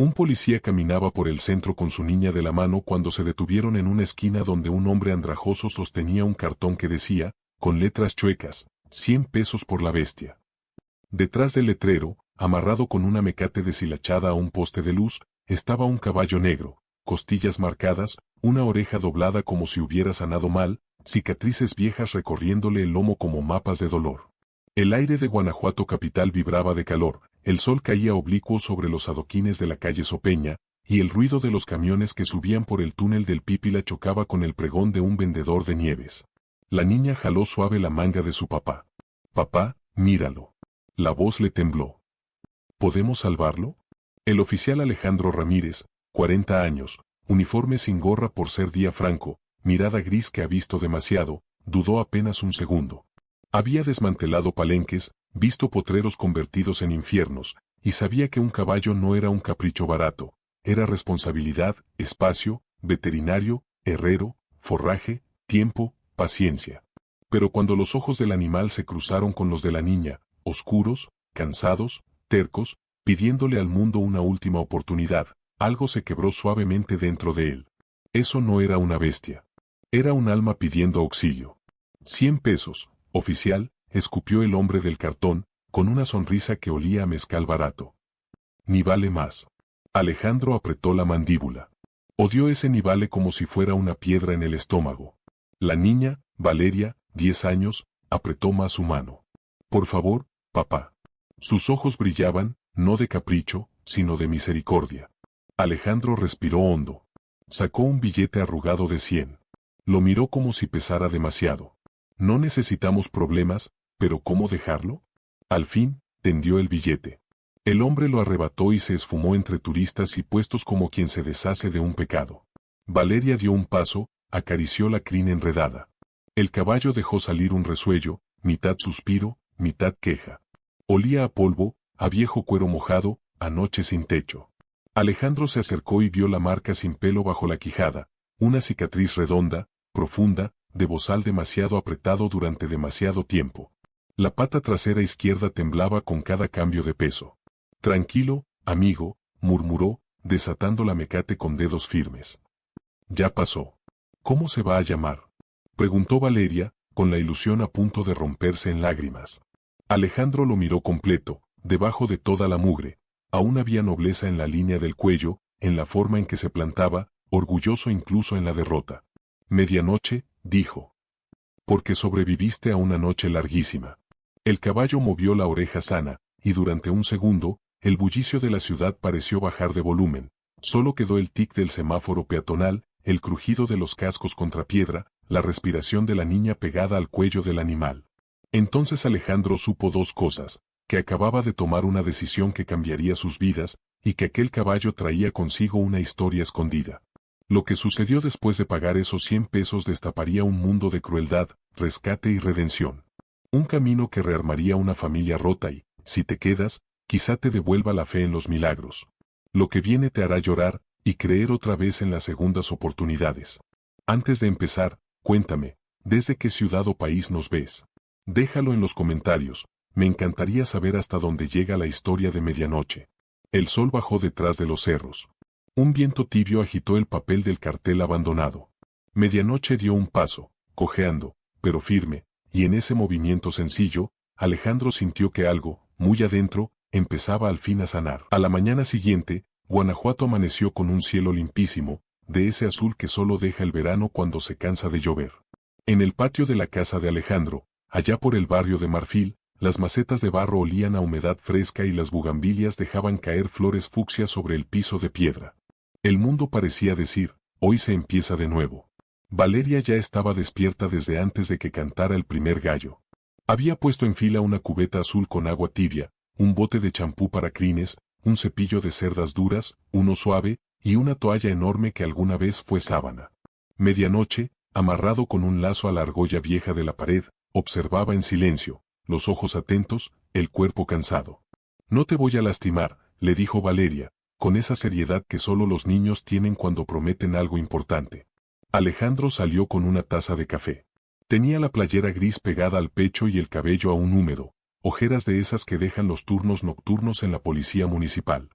Un policía caminaba por el centro con su niña de la mano cuando se detuvieron en una esquina donde un hombre andrajoso sostenía un cartón que decía, con letras chuecas, 100 pesos por la bestia. Detrás del letrero, amarrado con una mecate deshilachada a un poste de luz, estaba un caballo negro, costillas marcadas, una oreja doblada como si hubiera sanado mal, cicatrices viejas recorriéndole el lomo como mapas de dolor. El aire de Guanajuato capital vibraba de calor, el sol caía oblicuo sobre los adoquines de la calle Sopeña, y el ruido de los camiones que subían por el túnel del Pípila chocaba con el pregón de un vendedor de nieves. La niña jaló suave la manga de su papá. «Papá, míralo». La voz le tembló. ¿Podemos salvarlo? El oficial Alejandro Ramírez, 40 años, uniforme sin gorra por ser día franco, mirada gris que ha visto demasiado, dudó apenas un segundo. Había desmantelado palenques, visto potreros convertidos en infiernos, y sabía que un caballo no era un capricho barato, era responsabilidad, espacio, veterinario, herrero, forraje, tiempo, paciencia. Pero cuando los ojos del animal se cruzaron con los de la niña, oscuros, cansados, tercos, pidiéndole al mundo una última oportunidad, algo se quebró suavemente dentro de él. Eso no era una bestia. Era un alma pidiendo auxilio. 100 pesos, oficial, escupió el hombre del cartón, con una sonrisa que olía a mezcal barato. Ni vale más. Alejandro apretó la mandíbula. Odió ese ni vale como si fuera una piedra en el estómago. La niña, Valeria, 10 años, apretó más su mano. Por favor, papá. Sus ojos brillaban, no de capricho, sino de misericordia. Alejandro respiró hondo. Sacó un billete arrugado de 100. Lo miró como si pesara demasiado. No necesitamos problemas, pero ¿cómo dejarlo? Al fin, tendió el billete. El hombre lo arrebató y se esfumó entre turistas y puestos como quien se deshace de un pecado. Valeria dio un paso, acarició la crin enredada. El caballo dejó salir un resuello, mitad suspiro, mitad queja. Olía a polvo, a viejo cuero mojado, a noche sin techo. Alejandro se acercó y vio la marca sin pelo bajo la quijada, una cicatriz redonda, profunda, de bozal demasiado apretado durante demasiado tiempo. La pata trasera izquierda temblaba con cada cambio de peso. Tranquilo, amigo, murmuró, desatando la mecate con dedos firmes. Ya pasó. ¿Cómo se va a llamar? Preguntó Valeria, con la ilusión a punto de romperse en lágrimas. Alejandro lo miró completo, debajo de toda la mugre. Aún había nobleza en la línea del cuello, en la forma en que se plantaba, orgulloso incluso en la derrota. Medianoche, dijo. Porque sobreviviste a una noche larguísima. El caballo movió la oreja sana, y durante un segundo, el bullicio de la ciudad pareció bajar de volumen. Solo quedó el tic del semáforo peatonal, el crujido de los cascos contra piedra, la respiración de la niña pegada al cuello del animal. Entonces Alejandro supo dos cosas, que acababa de tomar una decisión que cambiaría sus vidas, y que aquel caballo traía consigo una historia escondida. Lo que sucedió después de pagar esos 100 pesos destaparía un mundo de crueldad, rescate y redención. Un camino que rearmaría una familia rota y, si te quedas, quizá te devuelva la fe en los milagros. Lo que viene te hará llorar, y creer otra vez en las segundas oportunidades. Antes de empezar, cuéntame, ¿desde qué ciudad o país nos ves? Déjalo en los comentarios, me encantaría saber hasta dónde llega la historia de medianoche. El sol bajó detrás de los cerros. Un viento tibio agitó el papel del cartel abandonado. Medianoche dio un paso, cojeando, pero firme, y en ese movimiento sencillo, Alejandro sintió que algo, muy adentro, empezaba al fin a sanar. A la mañana siguiente, Guanajuato amaneció con un cielo limpísimo, de ese azul que solo deja el verano cuando se cansa de llover. En el patio de la casa de Alejandro, allá por el barrio de Marfil, las macetas de barro olían a humedad fresca y las bugambilias dejaban caer flores fucsias sobre el piso de piedra. El mundo parecía decir, hoy se empieza de nuevo. Valeria ya estaba despierta desde antes de que cantara el primer gallo. Había puesto en fila una cubeta azul con agua tibia, un bote de champú para crines, un cepillo de cerdas duras, uno suave, y una toalla enorme que alguna vez fue sábana. Medianoche, amarrado con un lazo a la argolla vieja de la pared, observaba en silencio, los ojos atentos, el cuerpo cansado. No te voy a lastimar, le dijo Valeria, con esa seriedad que solo los niños tienen cuando prometen algo importante. Alejandro salió con una taza de café. Tenía la playera gris pegada al pecho y el cabello aún húmedo, ojeras de esas que dejan los turnos nocturnos en la policía municipal.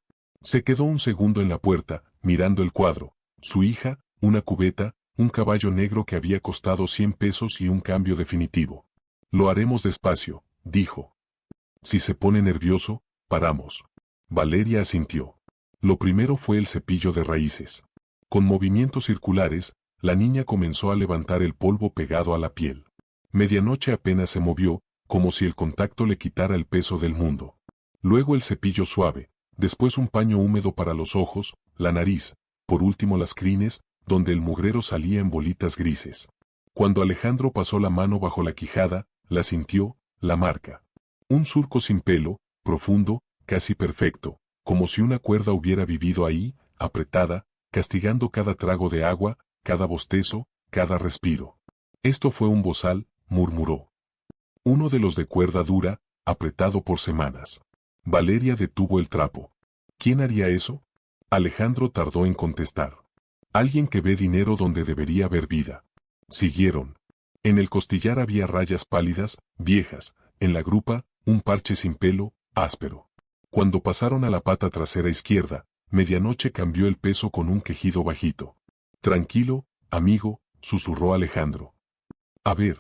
Se quedó un segundo en la puerta, mirando el cuadro, su hija, una cubeta, un caballo negro que había costado 100 pesos y un cambio definitivo. Lo haremos despacio, dijo. Si se pone nervioso, paramos. Valeria asintió. Lo primero fue el cepillo de raíces. Con movimientos circulares, la niña comenzó a levantar el polvo pegado a la piel. Medianoche apenas se movió, como si el contacto le quitara el peso del mundo. Luego el cepillo suave, después un paño húmedo para los ojos, la nariz, por último las crines, donde el mugrero salía en bolitas grises. Cuando Alejandro pasó la mano bajo la quijada, la sintió, la marca. Un surco sin pelo, profundo, casi perfecto, como si una cuerda hubiera vivido ahí, apretada, castigando cada trago de agua, cada bostezo, cada respiro. Esto fue un bozal, murmuró. Uno de los de cuerda dura, apretado por semanas. Valeria detuvo el trapo. ¿Quién haría eso? Alejandro tardó en contestar. Alguien que ve dinero donde debería haber vida. Siguieron. En el costillar había rayas pálidas, viejas, en la grupa, un parche sin pelo, áspero. Cuando pasaron a la pata trasera izquierda, Medianoche cambió el peso con un quejido bajito. Tranquilo, amigo, susurró Alejandro. A ver.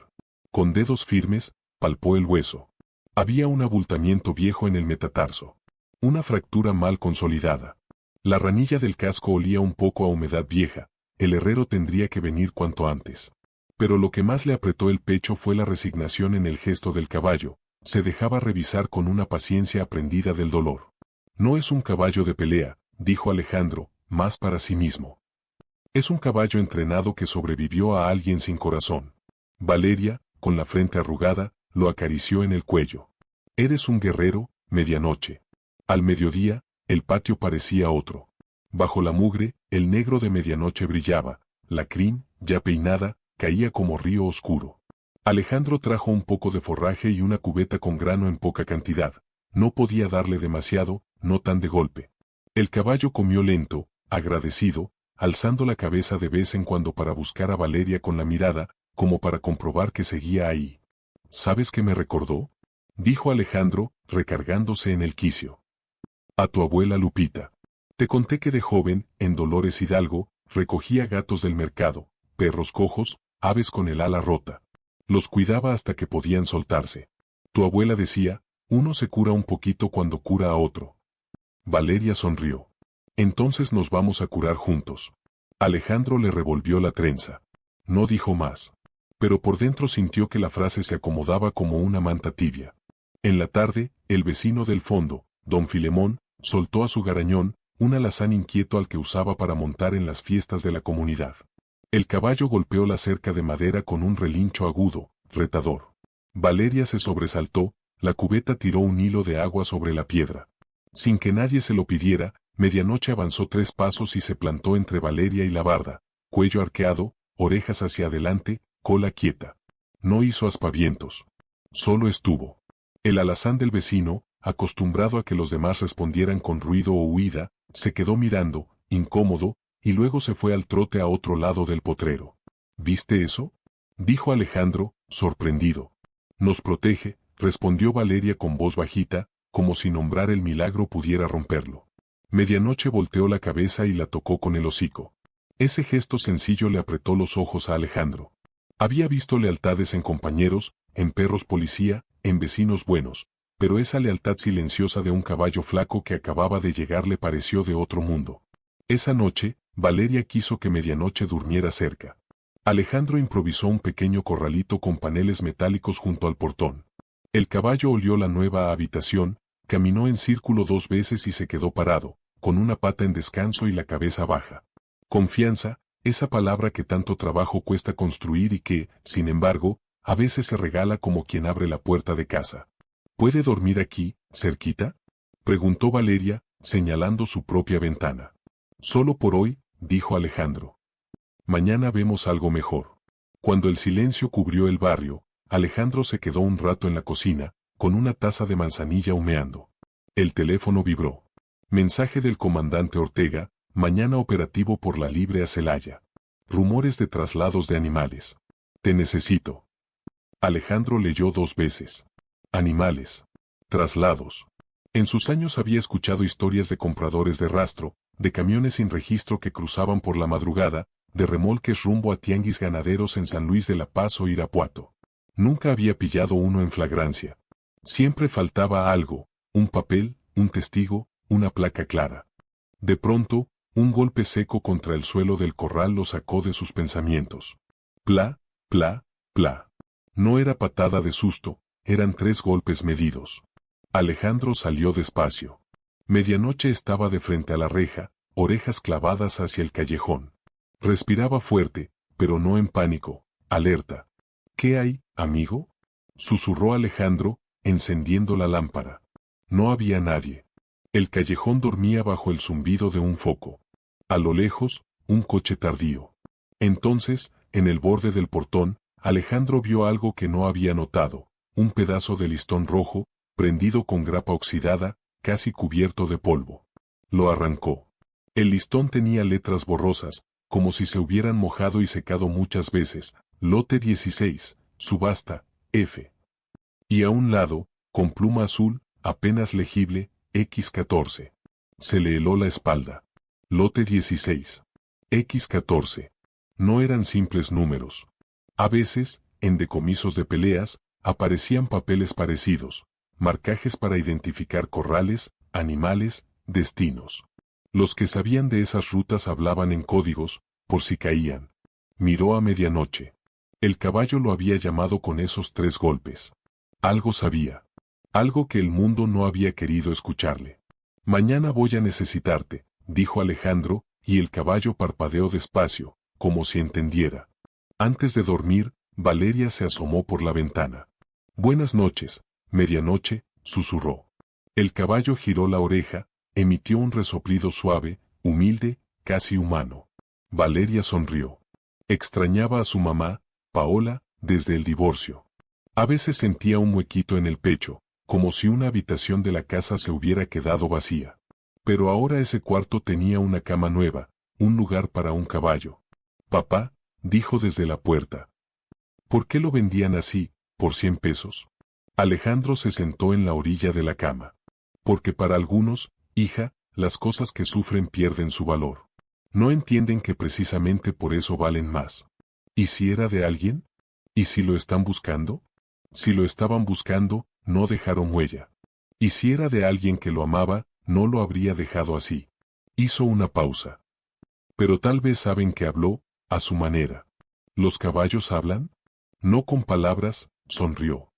Con dedos firmes, palpó el hueso. Había un abultamiento viejo en el metatarso. Una fractura mal consolidada. La ranilla del casco olía un poco a humedad vieja, el herrero tendría que venir cuanto antes. Pero lo que más le apretó el pecho fue la resignación en el gesto del caballo, se dejaba revisar con una paciencia aprendida del dolor. No es un caballo de pelea, dijo Alejandro, más para sí mismo. Es un caballo entrenado que sobrevivió a alguien sin corazón. Valeria, con la frente arrugada, lo acarició en el cuello. Eres un guerrero, Medianoche. Al mediodía, el patio parecía otro. Bajo la mugre, el negro de Medianoche brillaba, la crin, ya peinada, caía como río oscuro. Alejandro trajo un poco de forraje y una cubeta con grano en poca cantidad. No podía darle demasiado, no tan de golpe. El caballo comió lento, agradecido, alzando la cabeza de vez en cuando para buscar a Valeria con la mirada, como para comprobar que seguía ahí. ¿Sabes qué me recordó? Dijo Alejandro, recargándose en el quicio. A tu abuela Lupita. Te conté que de joven, en Dolores Hidalgo, recogía gatos del mercado, perros cojos, aves con el ala rota. Los cuidaba hasta que podían soltarse. Tu abuela decía, uno se cura un poquito cuando cura a otro. Valeria sonrió. Entonces nos vamos a curar juntos. Alejandro le revolvió la trenza. No dijo más. Pero por dentro sintió que la frase se acomodaba como una manta tibia. En la tarde, el vecino del fondo, don Filemón, soltó a su garañón, un alazán inquieto al que usaba para montar en las fiestas de la comunidad. El caballo golpeó la cerca de madera con un relincho agudo, retador. Valeria se sobresaltó, la cubeta tiró un hilo de agua sobre la piedra. Sin que nadie se lo pidiera, Medianoche avanzó 3 pasos y se plantó entre Valeria y la barda, cuello arqueado, orejas hacia adelante, cola quieta. No hizo aspavientos. Solo estuvo. El alazán del vecino, acostumbrado a que los demás respondieran con ruido o huida, se quedó mirando, incómodo, y luego se fue al trote a otro lado del potrero. ¿Viste eso? Dijo Alejandro, sorprendido. Nos protege, respondió Valeria con voz bajita, como si nombrar el milagro pudiera romperlo. Medianoche volteó la cabeza y la tocó con el hocico. Ese gesto sencillo le apretó los ojos a Alejandro. Había visto lealtades en compañeros, en perros policía, en vecinos buenos, pero esa lealtad silenciosa de un caballo flaco que acababa de llegar le pareció de otro mundo. Esa noche, Valeria quiso que Medianoche durmiera cerca. Alejandro improvisó un pequeño corralito con paneles metálicos junto al portón. El caballo olió la nueva habitación, caminó en círculo 2 veces y se quedó parado, con una pata en descanso y la cabeza baja. Confianza, esa palabra que tanto trabajo cuesta construir y que, sin embargo, a veces se regala como quien abre la puerta de casa. ¿Puede dormir aquí, cerquita? Preguntó Valeria, señalando su propia ventana. Solo por hoy, dijo Alejandro. Mañana vemos algo mejor. Cuando el silencio cubrió el barrio, Alejandro se quedó un rato en la cocina, con una taza de manzanilla humeando. El teléfono vibró. Mensaje del comandante Ortega, mañana operativo por la Libre a Celaya. Rumores de traslados de animales. Te necesito. Alejandro leyó 2 veces. Animales. Traslados. En sus años había escuchado historias de compradores de rastro, de camiones sin registro que cruzaban por la madrugada, de remolques rumbo a tianguis ganaderos en San Luis de la Paz o Irapuato. Nunca había pillado uno en flagrancia. Siempre faltaba algo, un papel, un testigo, una placa clara. De pronto, un golpe seco contra el suelo del corral lo sacó de sus pensamientos. Pla, pla, pla. No era patada de susto, eran 3 golpes medidos. Alejandro salió despacio. Medianoche estaba de frente a la reja, orejas clavadas hacia el callejón. Respiraba fuerte, pero no en pánico, alerta. ¿Qué hay, amigo? Susurró Alejandro, encendiendo la lámpara. No había nadie. El callejón dormía bajo el zumbido de un foco. A lo lejos, un coche tardío. Entonces, en el borde del portón, Alejandro vio algo que no había notado, un pedazo de listón rojo, prendido con grapa oxidada, casi cubierto de polvo. Lo arrancó. El listón tenía letras borrosas, como si se hubieran mojado y secado muchas veces. Lote 16, subasta, F. Y a un lado, con pluma azul, apenas legible, X14. Se le heló la espalda. Lote 16. X14. No eran simples números. A veces, en decomisos de peleas, aparecían papeles parecidos, marcajes para identificar corrales, animales, destinos. Los que sabían de esas rutas hablaban en códigos, por si caían. Miró a medianoche. El caballo lo había llamado con esos 3 golpes. Algo sabía. Algo que el mundo no había querido escucharle. Mañana voy a necesitarte, dijo Alejandro, y el caballo parpadeó despacio, como si entendiera. Antes de dormir, Valeria se asomó por la ventana. Buenas noches, medianoche, susurró. El caballo giró la oreja, emitió un resoplido suave, humilde, casi humano. Valeria sonrió. Extrañaba a su mamá, Paola, desde el divorcio. A veces sentía un huequito en el pecho, como si una habitación de la casa se hubiera quedado vacía. Pero ahora ese cuarto tenía una cama nueva, un lugar para un caballo. Papá, dijo desde la puerta. ¿Por qué lo vendían así, por 100 pesos? Alejandro se sentó en la orilla de la cama. Porque para algunos, hija, las cosas que sufren pierden su valor. No entienden que precisamente por eso valen más. ¿Y si era de alguien? ¿Y si lo están buscando? Si lo estaban buscando, no dejaron huella. ¿Y si era de alguien que lo amaba, no lo habría dejado así? Hizo una pausa. Pero tal vez saben que habló, a su manera. ¿Los caballos hablan? No con palabras, sonrió.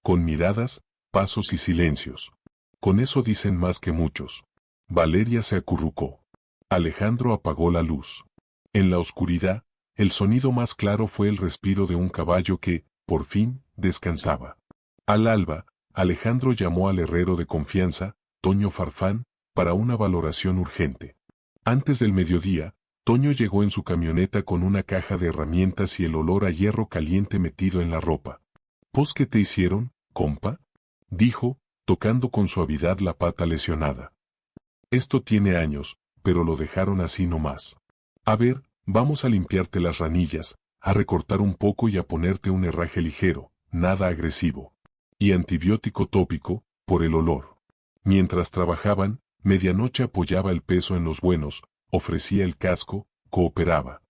Con miradas, pasos y silencios. Con eso dicen más que muchos. Valeria se acurrucó. Alejandro apagó la luz. En la oscuridad, el sonido más claro fue el respiro de un caballo que, por fin, descansaba. Al alba, Alejandro llamó al herrero de confianza, Toño Farfán, para una valoración urgente. Antes del mediodía, Toño llegó en su camioneta con una caja de herramientas y el olor a hierro caliente metido en la ropa. ¿Pos qué te hicieron, compa? Dijo, tocando con suavidad la pata lesionada. Esto tiene años, pero lo dejaron así nomás. A ver, vamos a limpiarte las ranillas, a recortar un poco y a ponerte un herraje ligero, nada agresivo. Y antibiótico tópico, por el olor. Mientras trabajaban, Medianoche apoyaba el peso en los buenos, ofrecía el casco, cooperaba.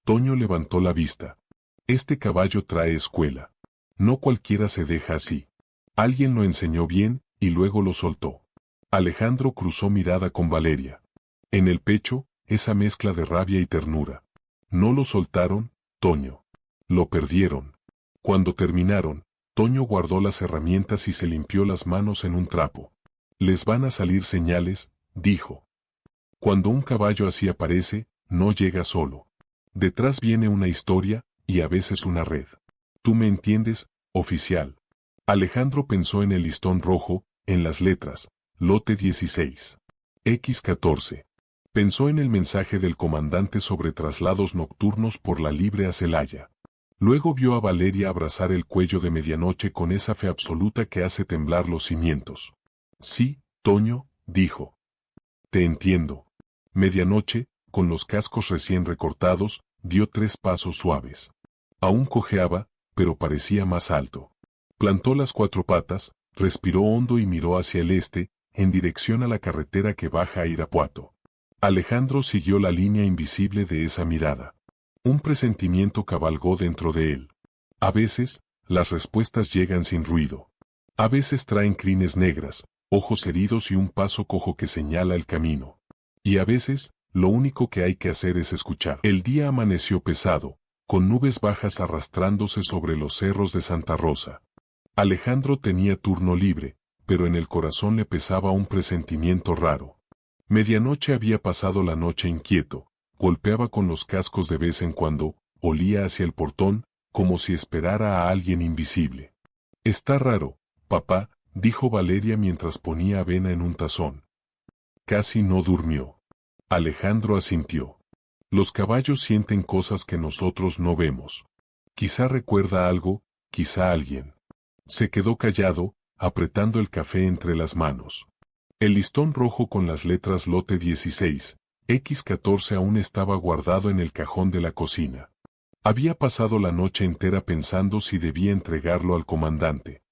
Toño levantó la vista. Este caballo trae escuela. No cualquiera se deja así. Alguien lo enseñó bien, y luego lo soltó. Alejandro cruzó mirada con Valeria. En el pecho, esa mezcla de rabia y ternura. No lo soltaron, Toño. Lo perdieron. Cuando terminaron, Toño guardó las herramientas y se limpió las manos en un trapo. Les van a salir señales, dijo. Cuando un caballo así aparece, no llega solo. Detrás viene una historia, y a veces una red. ¿Tú me entiendes, oficial? Alejandro pensó en el listón rojo, en las letras, lote 16. X14. Pensó en el mensaje del comandante sobre traslados nocturnos por la Libre a Celaya. Luego vio a Valeria abrazar el cuello de Medianoche con esa fe absoluta que hace temblar los cimientos. Sí, Toño, dijo. Te entiendo. Medianoche, con los cascos recién recortados, dio 3 pasos suaves. Aún cojeaba, pero parecía más alto. Plantó las 4 patas, respiró hondo y miró hacia el este, en dirección a la carretera que baja a Irapuato. Alejandro siguió la línea invisible de esa mirada. Un presentimiento cabalgó dentro de él. A veces, las respuestas llegan sin ruido. A veces traen crines negras, ojos heridos y un paso cojo que señala el camino. Y a veces, lo único que hay que hacer es escuchar. El día amaneció pesado, con nubes bajas arrastrándose sobre los cerros de Santa Rosa. Alejandro tenía turno libre, pero en el corazón le pesaba un presentimiento raro. Medianoche había pasado la noche inquieto, golpeaba con los cascos de vez en cuando, olía hacia el portón, como si esperara a alguien invisible. Está raro, papá, dijo Valeria mientras ponía avena en un tazón. Casi no durmió. Alejandro asintió. Los caballos sienten cosas que nosotros no vemos. Quizá recuerda algo, quizá alguien. Se quedó callado, apretando el café entre las manos. El listón rojo con las letras lote 16, X14 aún estaba guardado en el cajón de la cocina. Había pasado la noche entera pensando si debía entregarlo al comandante.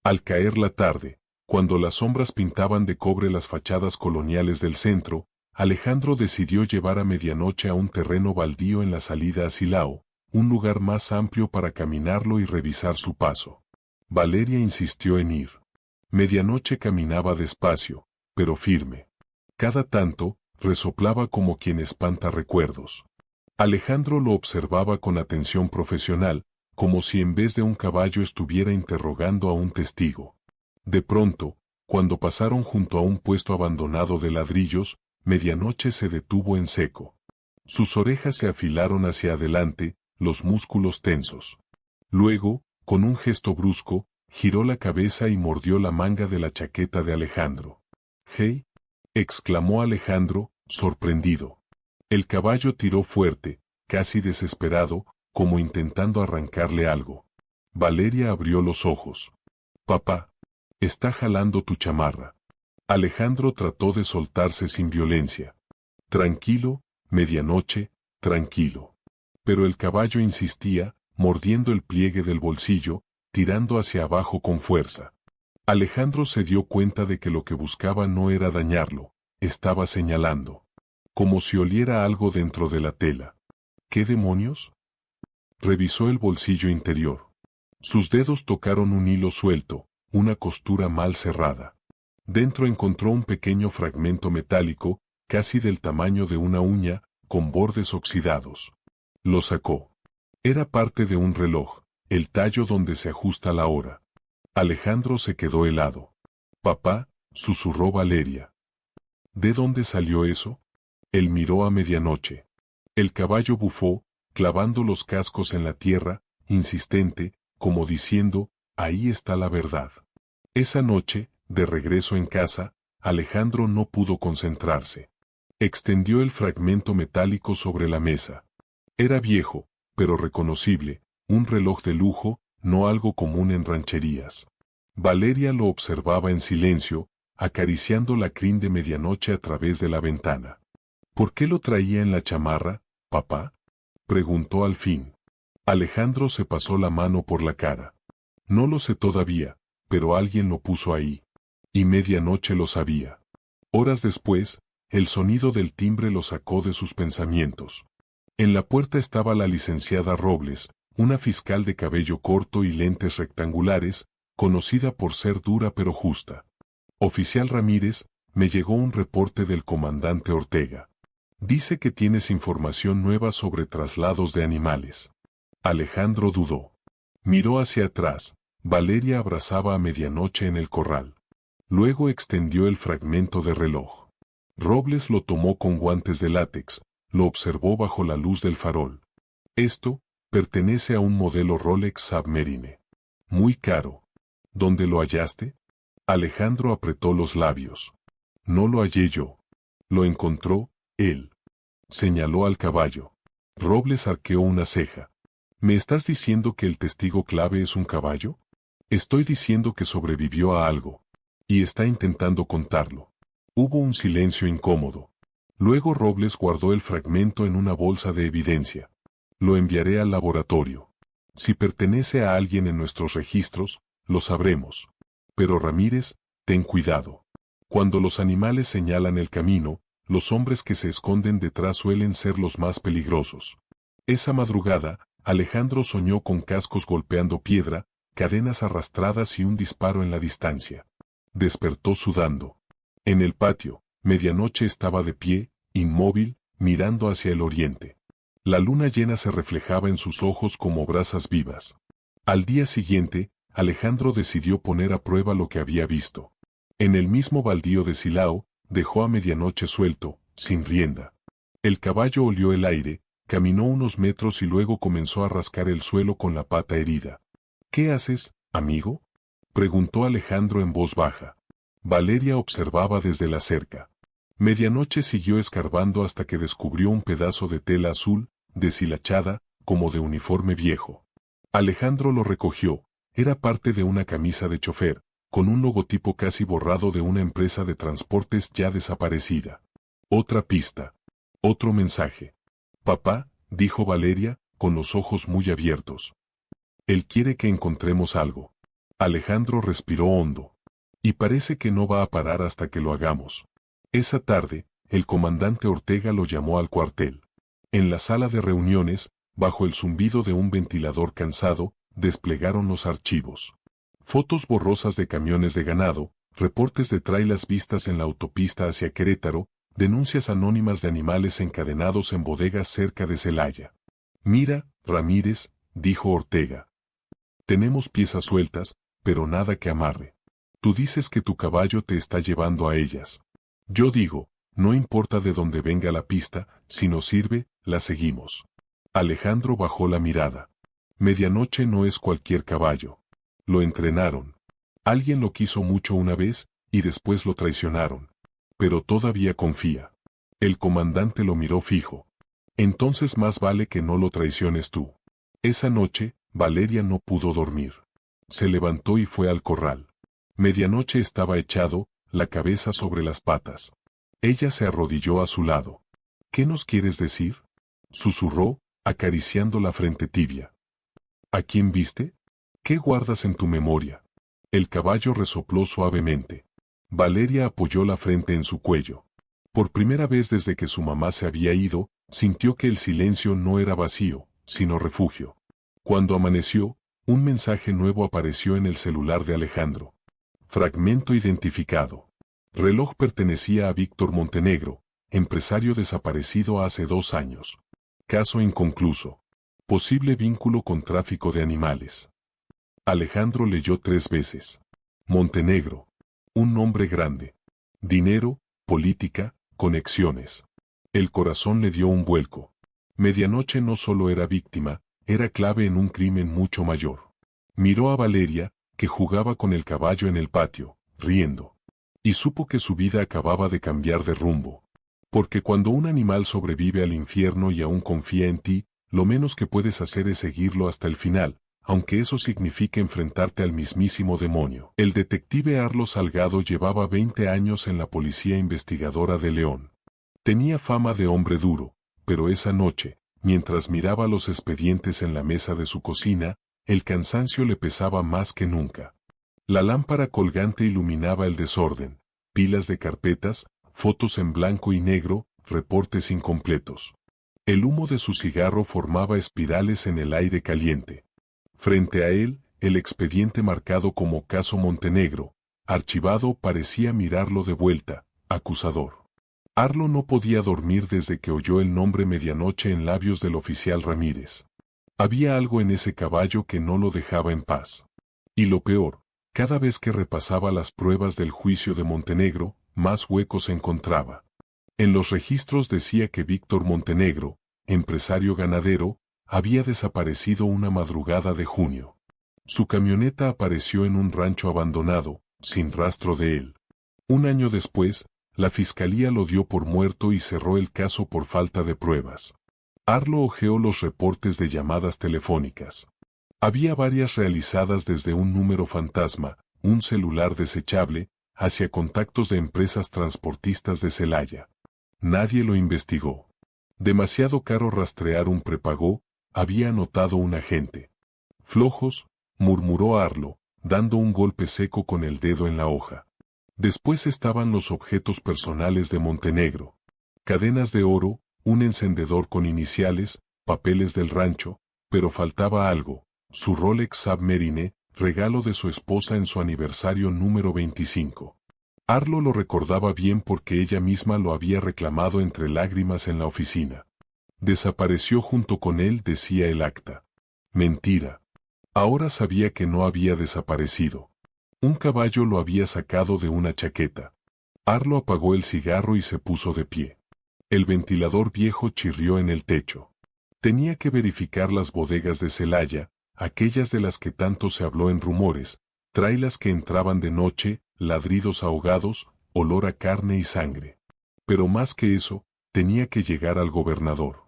Al caer la tarde, cuando las sombras pintaban de cobre las fachadas coloniales del centro, Alejandro decidió llevar a medianoche a un terreno baldío en la salida a Silao, un lugar más amplio para caminarlo y revisar su paso. Valeria insistió en ir. Medianoche caminaba despacio, pero firme. Cada tanto, resoplaba como quien espanta recuerdos. Alejandro lo observaba con atención profesional, como si en vez de un caballo estuviera interrogando a un testigo. De pronto, cuando pasaron junto a un puesto abandonado de ladrillos, medianoche se detuvo en seco. Sus orejas se afilaron hacia adelante, los músculos tensos. Luego, con un gesto brusco, giró la cabeza y mordió la manga de la chaqueta de Alejandro. «¡Hey!», exclamó Alejandro, sorprendido. El caballo tiró fuerte, casi desesperado, como intentando arrancarle algo. Valeria abrió los ojos. «Papá, está jalando tu chamarra». Alejandro trató de soltarse sin violencia. «Tranquilo, medianoche, tranquilo». Pero el caballo insistía, mordiendo el pliegue del bolsillo, tirando hacia abajo con fuerza. Alejandro se dio cuenta de que lo que buscaba no era dañarlo, estaba señalando. Como si oliera algo dentro de la tela. ¿Qué demonios? Revisó el bolsillo interior. Sus dedos tocaron un hilo suelto, una costura mal cerrada. Dentro encontró un pequeño fragmento metálico, casi del tamaño de una uña, con bordes oxidados. Lo sacó. Era parte de un reloj, el tallo donde se ajusta la hora. Alejandro se quedó helado. «Papá», susurró Valeria. «¿De dónde salió eso?». Él miró a medianoche. El caballo bufó, clavando los cascos en la tierra, insistente, como diciendo, «Ahí está la verdad». Esa noche, de regreso en casa, Alejandro no pudo concentrarse. Extendió el fragmento metálico sobre la mesa. Era viejo, pero reconocible, un reloj de lujo, no algo común en rancherías. Valeria lo observaba en silencio, acariciando la crin de medianoche a través de la ventana. «¿Por qué lo traía en la chamarra, papá?», preguntó al fin. Alejandro se pasó la mano por la cara. «No lo sé todavía, pero alguien lo puso ahí. Y medianoche lo sabía». Horas después, el sonido del timbre lo sacó de sus pensamientos. En la puerta estaba la licenciada Robles, una fiscal de cabello corto y lentes rectangulares, conocida por ser dura pero justa. «Oficial Ramírez, me llegó un reporte del comandante Ortega. Dice que tienes información nueva sobre traslados de animales». Alejandro dudó. Miró hacia atrás. Valeria abrazaba a medianoche en el corral. Luego extendió el fragmento de reloj. Robles lo tomó con guantes de látex, lo observó bajo la luz del farol. «Esto pertenece a un modelo Rolex Submarine. Muy caro. ¿Dónde lo hallaste?». Alejandro apretó los labios. «No lo hallé yo. Lo encontró él». Señaló al caballo. Robles arqueó una ceja. «¿Me estás diciendo que el testigo clave es un caballo?». «Estoy diciendo que sobrevivió a algo. Y está intentando contarlo». Hubo un silencio incómodo. Luego Robles guardó el fragmento en una bolsa de evidencia. «Lo enviaré al laboratorio. Si pertenece a alguien en nuestros registros, lo sabremos. Pero Ramírez, ten cuidado. Cuando los animales señalan el camino, los hombres que se esconden detrás suelen ser los más peligrosos. Esa madrugada, Alejandro soñó con cascos golpeando piedra, cadenas arrastradas y un disparo en la distancia. Despertó sudando. En el patio, Medianoche estaba de pie, inmóvil, mirando hacia el oriente. La luna llena se reflejaba en sus ojos como brasas vivas. Al día siguiente, Alejandro decidió poner a prueba lo que había visto. En el mismo baldío de Silao, dejó a Medianoche suelto, sin rienda. El caballo olió el aire, caminó unos metros y luego comenzó a rascar el suelo con la pata herida. ¿Qué haces, amigo?, preguntó Alejandro en voz baja. Valeria observaba desde la cerca. Medianoche siguió escarbando hasta que descubrió un pedazo de tela azul, deshilachada, como de uniforme viejo. Alejandro lo recogió, era parte de una camisa de chofer, con un logotipo casi borrado de una empresa de transportes ya desaparecida. Otra pista. Otro mensaje. Papá, dijo Valeria, con los ojos muy abiertos. Él quiere que encontremos algo. Alejandro respiró hondo. Y parece que no va a parar hasta que lo hagamos. Esa tarde, el comandante Ortega lo llamó al cuartel. En la sala de reuniones, bajo el zumbido de un ventilador cansado, desplegaron los archivos. Fotos borrosas de camiones de ganado, reportes de trailers vistas en la autopista hacia Querétaro, denuncias anónimas de animales encadenados en bodegas cerca de Celaya. Mira, Ramírez, dijo Ortega. Tenemos piezas sueltas, pero nada que amarre. Tú dices que tu caballo te está llevando a ellas. Yo digo, no importa de dónde venga la pista, si nos sirve, la seguimos. Alejandro bajó la mirada. Medianoche no es cualquier caballo. Lo entrenaron. Alguien lo quiso mucho una vez, y después lo traicionaron. Pero todavía confía. El comandante lo miró fijo. Entonces más vale que no lo traiciones tú. Esa noche, Valeria no pudo dormir. Se levantó y fue al corral. Medianoche estaba echado, la cabeza sobre las patas. Ella se arrodilló a su lado. ¿Qué nos quieres decir?, susurró, acariciando la frente tibia. ¿A quién viste? ¿Qué guardas en tu memoria? El caballo resopló suavemente. Valeria apoyó la frente en su cuello. Por primera vez desde que su mamá se había ido, sintió que el silencio no era vacío, sino refugio. Cuando amaneció, un mensaje nuevo apareció en el celular de Alejandro. Fragmento identificado. Reloj pertenecía a Víctor Montenegro, empresario desaparecido hace 2 años. Caso inconcluso. Posible vínculo con tráfico de animales. Alejandro leyó 3 veces. Montenegro. Un nombre grande. Dinero, política, conexiones. El corazón le dio un vuelco. Medianoche no solo era víctima, era clave en un crimen mucho mayor. Miró a Valeria, que jugaba con el caballo en el patio, riendo. Y supo que su vida acababa de cambiar de rumbo. Porque cuando un animal sobrevive al infierno y aún confía en ti, lo menos que puedes hacer es seguirlo hasta el final, aunque eso signifique enfrentarte al mismísimo demonio. El detective Arlo Salgado llevaba 20 años en la policía investigadora de León. Tenía fama de hombre duro, pero esa noche, mientras miraba los expedientes en la mesa de su cocina, el cansancio le pesaba más que nunca. La lámpara colgante iluminaba el desorden, pilas de carpetas, fotos en blanco y negro, reportes incompletos. El humo de su cigarro formaba espirales en el aire caliente. Frente a él, el expediente marcado como Caso Montenegro, archivado, parecía mirarlo de vuelta, acusador. Arlo no podía dormir desde que oyó el nombre Medianoche en labios del oficial Ramírez. Había algo en ese caballo que no lo dejaba en paz. Y lo peor, cada vez que repasaba las pruebas del juicio de Montenegro, más huecos encontraba. En los registros decía que Víctor Montenegro, empresario ganadero, había desaparecido una madrugada de junio. Su camioneta apareció en un rancho abandonado, sin rastro de él. 1 año después, la fiscalía lo dio por muerto y cerró el caso por falta de pruebas. Arlo hojeó los reportes de llamadas telefónicas. Había varias realizadas desde un número fantasma, un celular desechable, hacia contactos de empresas transportistas de Celaya. Nadie lo investigó. Demasiado caro rastrear un prepago, había anotado un agente. Flojos, murmuró Arlo, dando un golpe seco con el dedo en la hoja. Después estaban los objetos personales de Montenegro. Cadenas de oro, un encendedor con iniciales, papeles del rancho, pero faltaba algo, su Rolex Submarine, regalo de su esposa en su aniversario número 25. Arlo lo recordaba bien porque ella misma lo había reclamado entre lágrimas en la oficina. Desapareció junto con él, decía el acta. Mentira. Ahora sabía que no había desaparecido. Un caballo lo había sacado de una chaqueta. Arlo apagó el cigarro y se puso de pie. El ventilador viejo chirrió en el techo. Tenía que verificar las bodegas de Celaya, aquellas de las que tanto se habló en rumores, trailas que entraban de noche, ladridos ahogados, olor a carne y sangre. Pero más que eso, tenía que llegar al gobernador.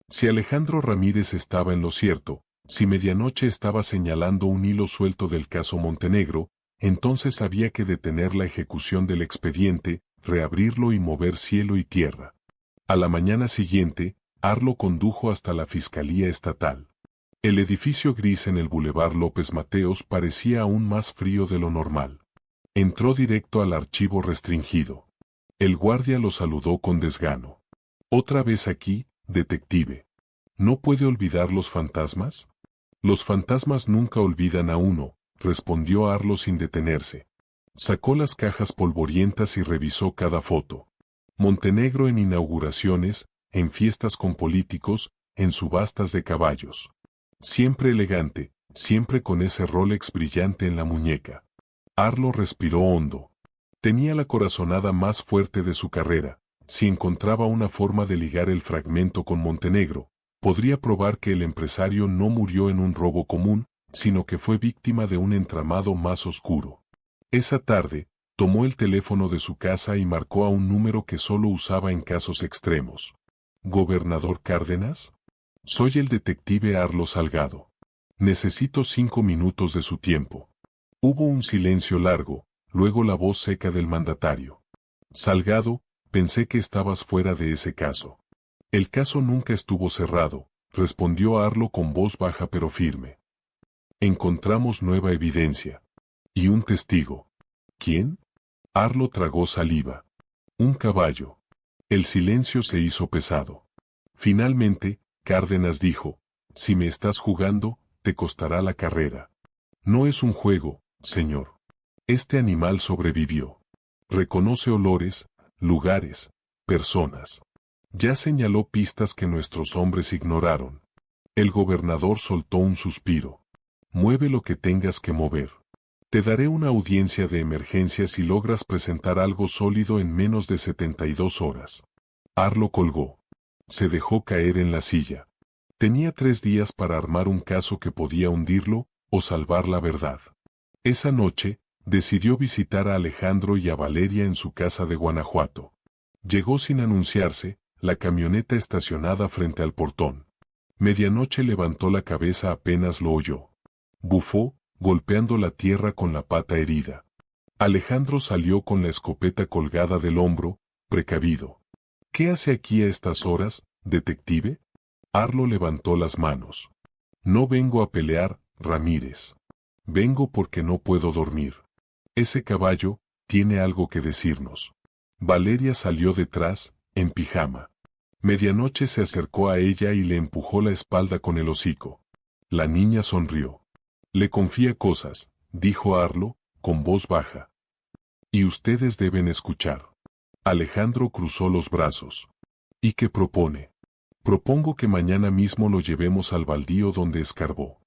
Si Alejandro Ramírez estaba en lo cierto, si Medianoche estaba señalando un hilo suelto del caso Montenegro, entonces había que detener la ejecución del expediente, reabrirlo y mover cielo y tierra. A la mañana siguiente, Arlo condujo hasta la Fiscalía Estatal. El edificio gris en el Boulevard López Mateos parecía aún más frío de lo normal. Entró directo al archivo restringido. El guardia lo saludó con desgano. «¿Otra vez aquí, detective? ¿No puede olvidar los fantasmas?» «Los fantasmas nunca olvidan a uno», respondió Arlo sin detenerse. Sacó las cajas polvorientas y revisó cada foto. Montenegro en inauguraciones, en fiestas con políticos, en subastas de caballos. Siempre elegante, siempre con ese Rolex brillante en la muñeca. Arlo respiró hondo. Tenía la corazonada más fuerte de su carrera. Si encontraba una forma de ligar el fragmento con Montenegro, podría probar que el empresario no murió en un robo común, sino que fue víctima de un entramado más oscuro. Esa tarde, tomó el teléfono de su casa y marcó a un número que solo usaba en casos extremos. «¿Gobernador Cárdenas? Soy el detective Arlo Salgado. Necesito 5 minutos de su tiempo». Hubo un silencio largo, luego la voz seca del mandatario. «Salgado, pensé que estabas fuera de ese caso». «El caso nunca estuvo cerrado», respondió Arlo con voz baja pero firme. «Encontramos nueva evidencia. Y un testigo». «¿Quién?» Arlo tragó saliva. «Un caballo». El silencio se hizo pesado. Finalmente, Cárdenas dijo: «Si me estás jugando, te costará la carrera». «No es un juego, señor. Este animal sobrevivió. Reconoce olores, lugares, personas. Ya señaló pistas que nuestros hombres ignoraron». El gobernador soltó un suspiro. «Mueve lo que tengas que mover. Te daré una audiencia de emergencia si logras presentar algo sólido en menos de 72 horas». Arlo colgó. Se dejó caer en la silla. Tenía 3 días para armar un caso que podía hundirlo o salvar la verdad. Esa noche, decidió visitar a Alejandro y a Valeria en su casa de Guanajuato. Llegó sin anunciarse, la camioneta estacionada frente al portón. Medianoche levantó la cabeza apenas lo oyó. Bufó, golpeando la tierra con la pata herida. Alejandro salió con la escopeta colgada del hombro, precavido. «¿Qué hace aquí a estas horas, detective?» Arlo levantó las manos. «No vengo a pelear, Ramírez. Vengo porque no puedo dormir. Ese caballo tiene algo que decirnos». Valeria salió detrás, en pijama. Medianoche se acercó a ella y le empujó la espalda con el hocico. La niña sonrió. «Le confía cosas», dijo Arlo, con voz baja. «Y ustedes deben escuchar». Alejandro cruzó los brazos. «¿Y qué propone?» «Propongo que mañana mismo lo llevemos al baldío donde escarbó.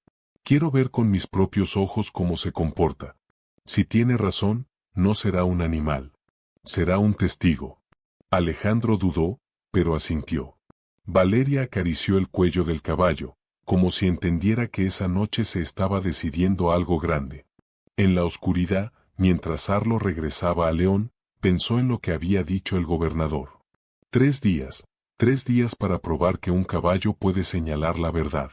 Quiero ver con mis propios ojos cómo se comporta. Si tiene razón, no será un animal. Será un testigo». Alejandro dudó, pero asintió. Valeria acarició el cuello del caballo, como si entendiera que esa noche se estaba decidiendo algo grande. En la oscuridad, mientras Arlo regresaba a León, pensó en lo que había dicho el gobernador. 3 días para probar que un caballo puede señalar la verdad.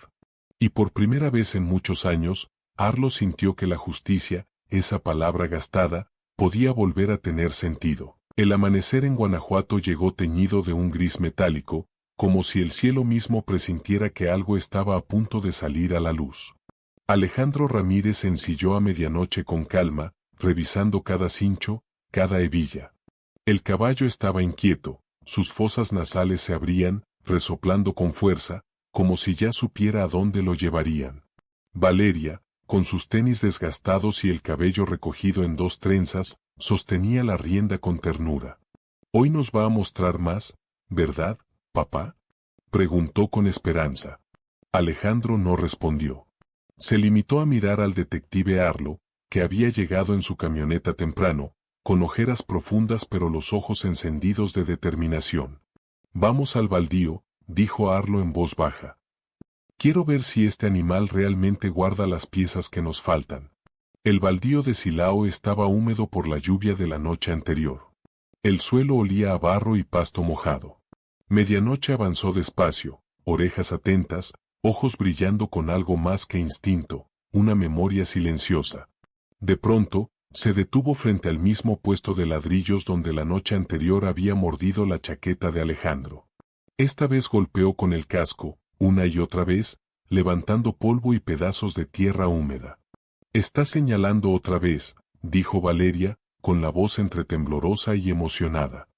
Y por primera vez en muchos años, Arlo sintió que la justicia, esa palabra gastada, podía volver a tener sentido. El amanecer en Guanajuato llegó teñido de un gris metálico, como si el cielo mismo presintiera que algo estaba a punto de salir a la luz. Alejandro Ramírez ensilló a medianoche con calma, revisando cada cincho, cada hebilla. El caballo estaba inquieto, sus fosas nasales se abrían, resoplando con fuerza, como si ya supiera a dónde lo llevarían. Valeria, con sus tenis desgastados y el cabello recogido en 2 trenzas, sostenía la rienda con ternura. «Hoy nos va a mostrar más, ¿verdad, papá?», preguntó con esperanza. Alejandro no respondió. Se limitó a mirar al detective Arlo, que había llegado en su camioneta temprano, con ojeras profundas pero los ojos encendidos de determinación. «Vamos al baldío», dijo Arlo en voz baja. «Quiero ver si este animal realmente guarda las piezas que nos faltan». El baldío de Silao estaba húmedo por la lluvia de la noche anterior. El suelo olía a barro y pasto mojado. Medianoche avanzó despacio, orejas atentas, ojos brillando con algo más que instinto, una memoria silenciosa. De pronto, se detuvo frente al mismo puesto de ladrillos donde la noche anterior había mordido la chaqueta de Alejandro. Esta vez golpeó con el casco, una y otra vez, levantando polvo y pedazos de tierra húmeda. «Está señalando otra vez», dijo Valeria, con la voz entre temblorosa y emocionada.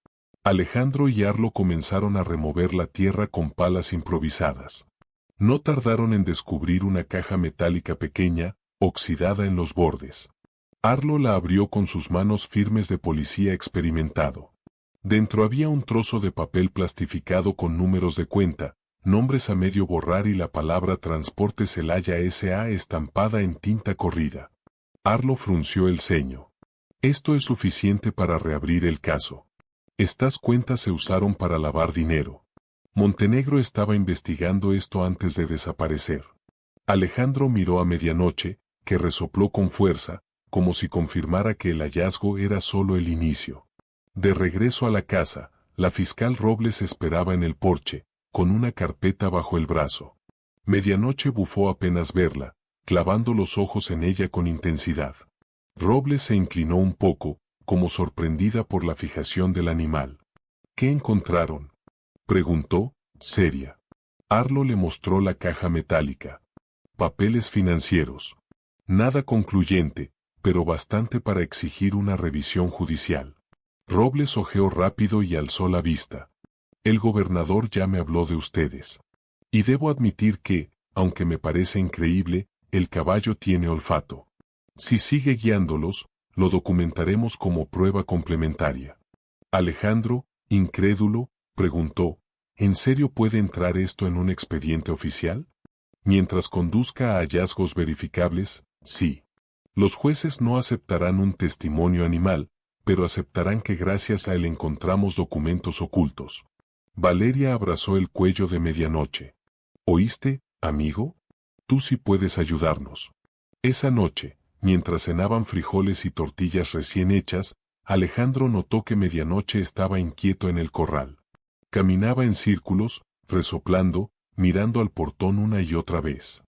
Alejandro y Arlo comenzaron a remover la tierra con palas improvisadas. No tardaron en descubrir una caja metálica pequeña, oxidada en los bordes. Arlo la abrió con sus manos firmes de policía experimentado. Dentro había un trozo de papel plastificado con números de cuenta, nombres a medio borrar y la palabra Transporte Celaya S.A. estampada en tinta corrida. Arlo frunció el ceño. «Esto es suficiente para reabrir el caso. Estas cuentas se usaron para lavar dinero. Montenegro estaba investigando esto antes de desaparecer». Alejandro miró a Medianoche, que resopló con fuerza, como si confirmara que el hallazgo era solo el inicio. De regreso a la casa, la fiscal Robles esperaba en el porche, con una carpeta bajo el brazo. Medianoche bufó apenas verla, clavando los ojos en ella con intensidad. Robles se inclinó un poco, como sorprendida por la fijación del animal. «¿Qué encontraron?», preguntó, seria. Arlo le mostró la caja metálica. «Papeles financieros. Nada concluyente, pero bastante para exigir una revisión judicial». Robles hojeó rápido y alzó la vista. «El gobernador ya me habló de ustedes. Y debo admitir que, aunque me parece increíble, el caballo tiene olfato. Si sigue guiándolos, lo documentaremos como prueba complementaria». Alejandro, incrédulo, preguntó, «¿En serio puede entrar esto en un expediente oficial?». «Mientras conduzca a hallazgos verificables, sí. Los jueces no aceptarán un testimonio animal, pero aceptarán que gracias a él encontramos documentos ocultos». Valeria abrazó el cuello de Medianoche. «¿Oíste, amigo? Tú sí puedes ayudarnos». Esa noche, mientras cenaban frijoles y tortillas recién hechas, Alejandro notó que Medianoche estaba inquieto en el corral. Caminaba en círculos, resoplando, mirando al portón una y otra vez.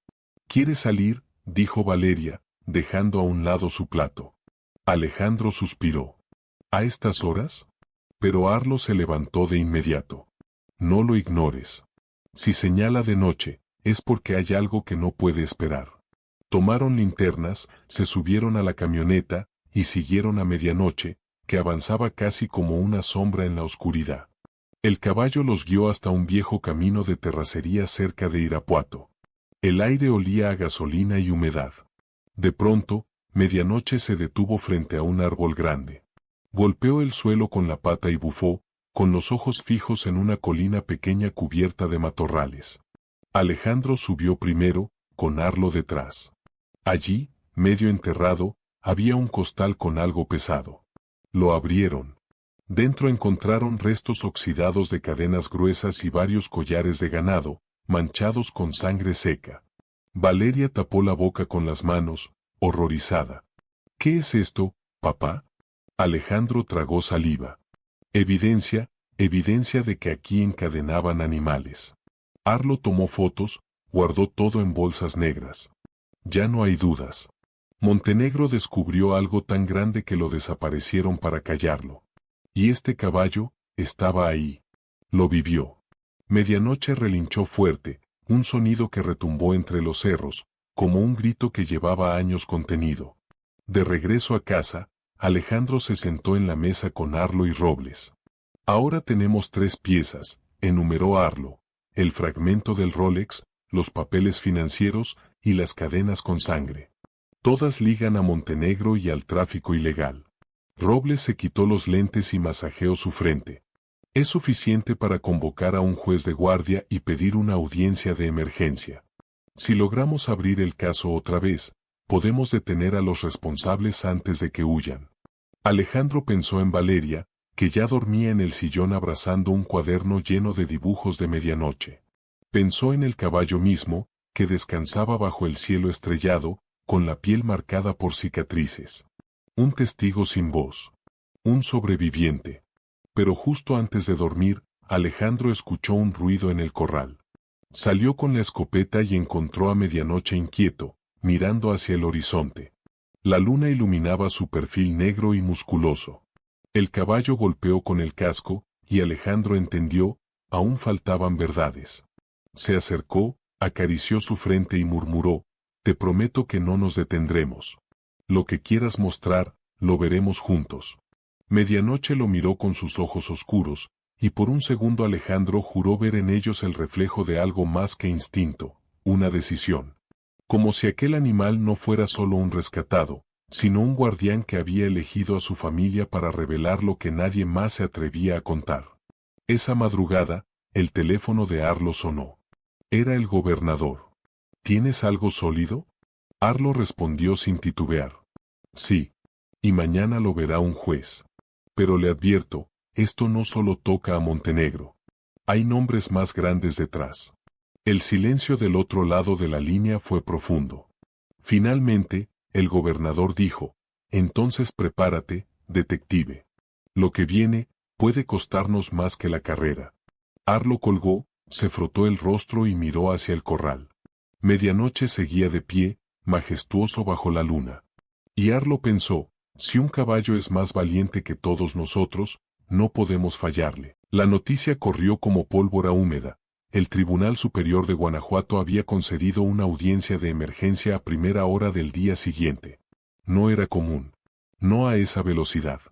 «¿Quieres salir?», dijo Valeria, dejando a un lado su plato. Alejandro suspiró. «¿A estas horas?». Pero Arlo se levantó de inmediato. «No lo ignores. Si señala de noche, es porque hay algo que no puede esperar». Tomaron linternas, se subieron a la camioneta, y siguieron a Medianoche, que avanzaba casi como una sombra en la oscuridad. El caballo los guió hasta un viejo camino de terracería cerca de Irapuato. El aire olía a gasolina y humedad. De pronto, Medianoche se detuvo frente a un árbol grande. Golpeó el suelo con la pata y bufó, con los ojos fijos en una colina pequeña cubierta de matorrales. Alejandro subió primero, con Arlo detrás. Allí, medio enterrado, había un costal con algo pesado. Lo abrieron. Dentro encontraron restos oxidados de cadenas gruesas y varios collares de ganado, manchados con sangre seca. Valeria tapó la boca con las manos, horrorizada. «¿Qué es esto, papá?». Alejandro tragó saliva. «Evidencia, evidencia de que aquí encadenaban animales». Arlo tomó fotos, guardó todo en bolsas negras. «Ya no hay dudas. Montenegro descubrió algo tan grande que lo desaparecieron para callarlo. Y este caballo, estaba ahí. Lo vivió». Medianoche relinchó fuerte, un sonido que retumbó entre los cerros, como un grito que llevaba años contenido. De regreso a casa, Alejandro se sentó en la mesa con Arlo y Robles. Ahora tenemos 3 piezas, enumeró Arlo: el fragmento del Rolex, los papeles financieros y las cadenas con sangre. Todas ligan a Montenegro y al tráfico ilegal. Robles se quitó los lentes y masajeó su frente. Es suficiente para convocar a un juez de guardia y pedir una audiencia de emergencia. Si logramos abrir el caso otra vez, podemos detener a los responsables antes de que huyan. Alejandro pensó en Valeria, que ya dormía en el sillón abrazando un cuaderno lleno de dibujos de medianoche. Pensó en el caballo mismo, que descansaba bajo el cielo estrellado, con la piel marcada por cicatrices. Un testigo sin voz. Un sobreviviente. Pero justo antes de dormir, Alejandro escuchó un ruido en el corral. Salió con la escopeta y encontró a Medianoche inquieto, mirando hacia el horizonte. La luna iluminaba su perfil negro y musculoso. El caballo golpeó con el casco, y Alejandro entendió: aún faltaban verdades. Se acercó, acarició su frente y murmuró: te prometo que no nos detendremos. Lo que quieras mostrar, lo veremos juntos. Medianoche lo miró con sus ojos oscuros, y por un segundo Alejandro juró ver en ellos el reflejo de algo más que instinto, una decisión. Como si aquel animal no fuera solo un rescatado, sino un guardián que había elegido a su familia para revelar lo que nadie más se atrevía a contar. Esa madrugada, el teléfono de Arlo sonó. Era el gobernador. ¿Tienes algo sólido? Arlo respondió sin titubear. Sí. Y mañana lo verá un juez. Pero le advierto, esto no solo toca a Montenegro. Hay nombres más grandes detrás. El silencio del otro lado de la línea fue profundo. Finalmente, el gobernador dijo: entonces prepárate, detective. Lo que viene puede costarnos más que la carrera. Arlo colgó, se frotó el rostro y miró hacia el corral. Medianoche seguía de pie, majestuoso bajo la luna. Y Arlo pensó: si un caballo es más valiente que todos nosotros, no podemos fallarle. La noticia corrió como pólvora húmeda. El Tribunal Superior de Guanajuato había concedido una audiencia de emergencia a primera hora del día siguiente. No era común. No a esa velocidad.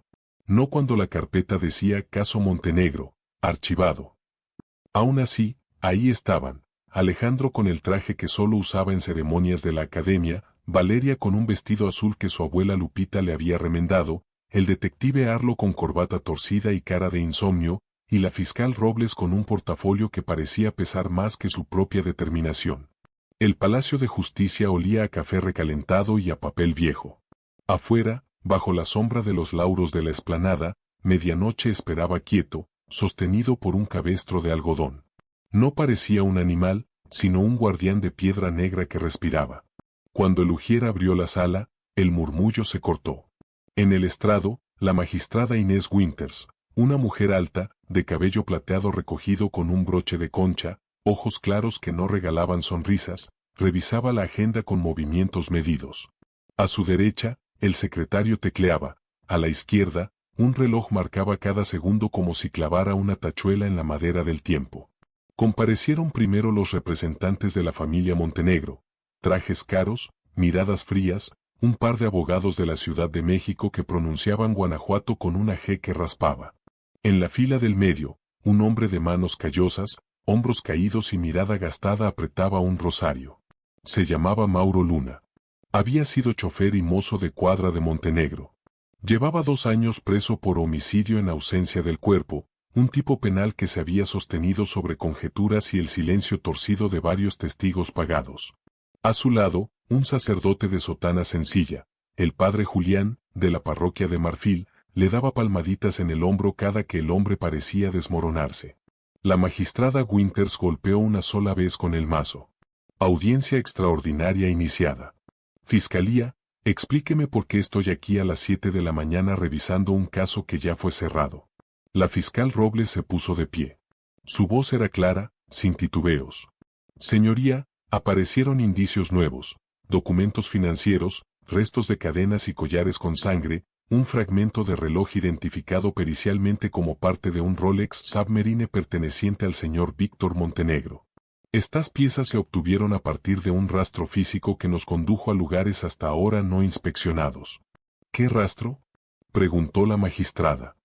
No cuando la carpeta decía Caso Montenegro, archivado. Aún así, ahí estaban: Alejandro con el traje que solo usaba en ceremonias de la academia, Valeria con un vestido azul que su abuela Lupita le había remendado, el detective Arlo con corbata torcida y cara de insomnio, y la fiscal Robles con un portafolio que parecía pesar más que su propia determinación. El Palacio de Justicia olía a café recalentado y a papel viejo. Afuera, bajo la sombra de los lauros de la explanada, Medianoche esperaba quieto, sostenido por un cabestro de algodón. No parecía un animal, sino un guardián de piedra negra que respiraba. Cuando el ujier abrió la sala, el murmullo se cortó. En el estrado, la magistrada Inés Winters, una mujer alta, de cabello plateado recogido con un broche de concha, ojos claros que no regalaban sonrisas, revisaba la agenda con movimientos medidos. A su derecha, el secretario tecleaba; a la izquierda, un reloj marcaba cada segundo como si clavara una tachuela en la madera del tiempo. Comparecieron primero los representantes de la familia Montenegro: trajes caros, miradas frías, un par de abogados de la Ciudad de México que pronunciaban Guanajuato con una G que raspaba. En la fila del medio, un hombre de manos callosas, hombros caídos y mirada gastada apretaba un rosario. Se llamaba Mauro Luna. Había sido chofer y mozo de cuadra de Montenegro. Llevaba 2 años preso por homicidio en ausencia del cuerpo, un tipo penal que se había sostenido sobre conjeturas y el silencio torcido de varios testigos pagados. A su lado, un sacerdote de sotana sencilla, el padre Julián, de la parroquia de Marfil, le daba palmaditas en el hombro cada que el hombre parecía desmoronarse. La magistrada Winters golpeó una sola vez con el mazo. Audiencia extraordinaria iniciada. Fiscalía, explíqueme por qué estoy aquí a las 7 de la mañana revisando un caso que ya fue cerrado. La fiscal Robles se puso de pie. Su voz era clara, sin titubeos. Señoría, aparecieron indicios nuevos, documentos financieros, restos de cadenas y collares con sangre, un fragmento de reloj identificado pericialmente como parte de un Rolex Submarine perteneciente al señor Víctor Montenegro. Estas piezas se obtuvieron a partir de un rastro físico que nos condujo a lugares hasta ahora no inspeccionados. ¿Qué rastro? preguntó la magistrada.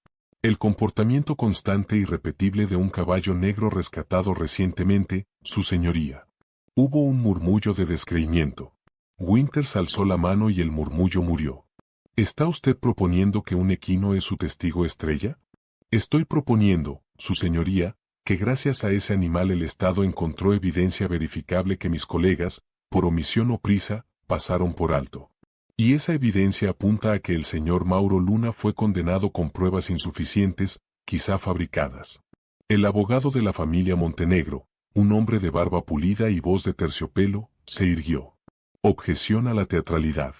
El comportamiento constante y repetible de un caballo negro rescatado recientemente, su señoría. Hubo un murmullo de descreimiento. Winters alzó la mano y el murmullo murió. ¿Está usted proponiendo que un equino es su testigo estrella? Estoy proponiendo, su señoría, que gracias a ese animal el Estado encontró evidencia verificable que mis colegas, por omisión o prisa, pasaron por alto. Y esa evidencia apunta a que el señor Mauro Luna fue condenado con pruebas insuficientes, quizá fabricadas. El abogado de la familia Montenegro, un hombre de barba pulida y voz de terciopelo, se irguió. Objeción a la teatralidad.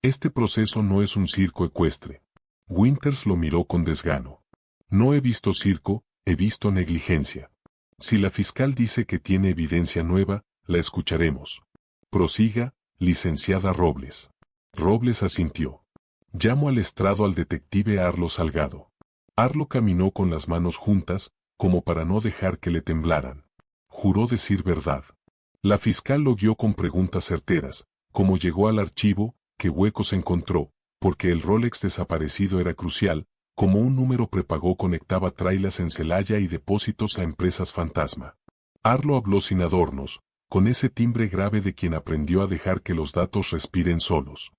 Este proceso no es un circo ecuestre. Winters lo miró con desgano. No he visto circo, he visto negligencia. Si la fiscal dice que tiene evidencia nueva, la escucharemos. Prosiga, licenciada Robles. Robles asintió. Llamo al estrado al detective Arlo Salgado. Arlo caminó con las manos juntas, como para no dejar que le temblaran. Juró decir verdad. La fiscal lo guió con preguntas certeras, cómo llegó al archivo, qué huecos encontró, porque el Rolex desaparecido era crucial, como un número prepago conectaba trailas en Celaya y depósitos a empresas fantasma. Arlo habló sin adornos, con ese timbre grave de quien aprendió a dejar que los datos respiren solos.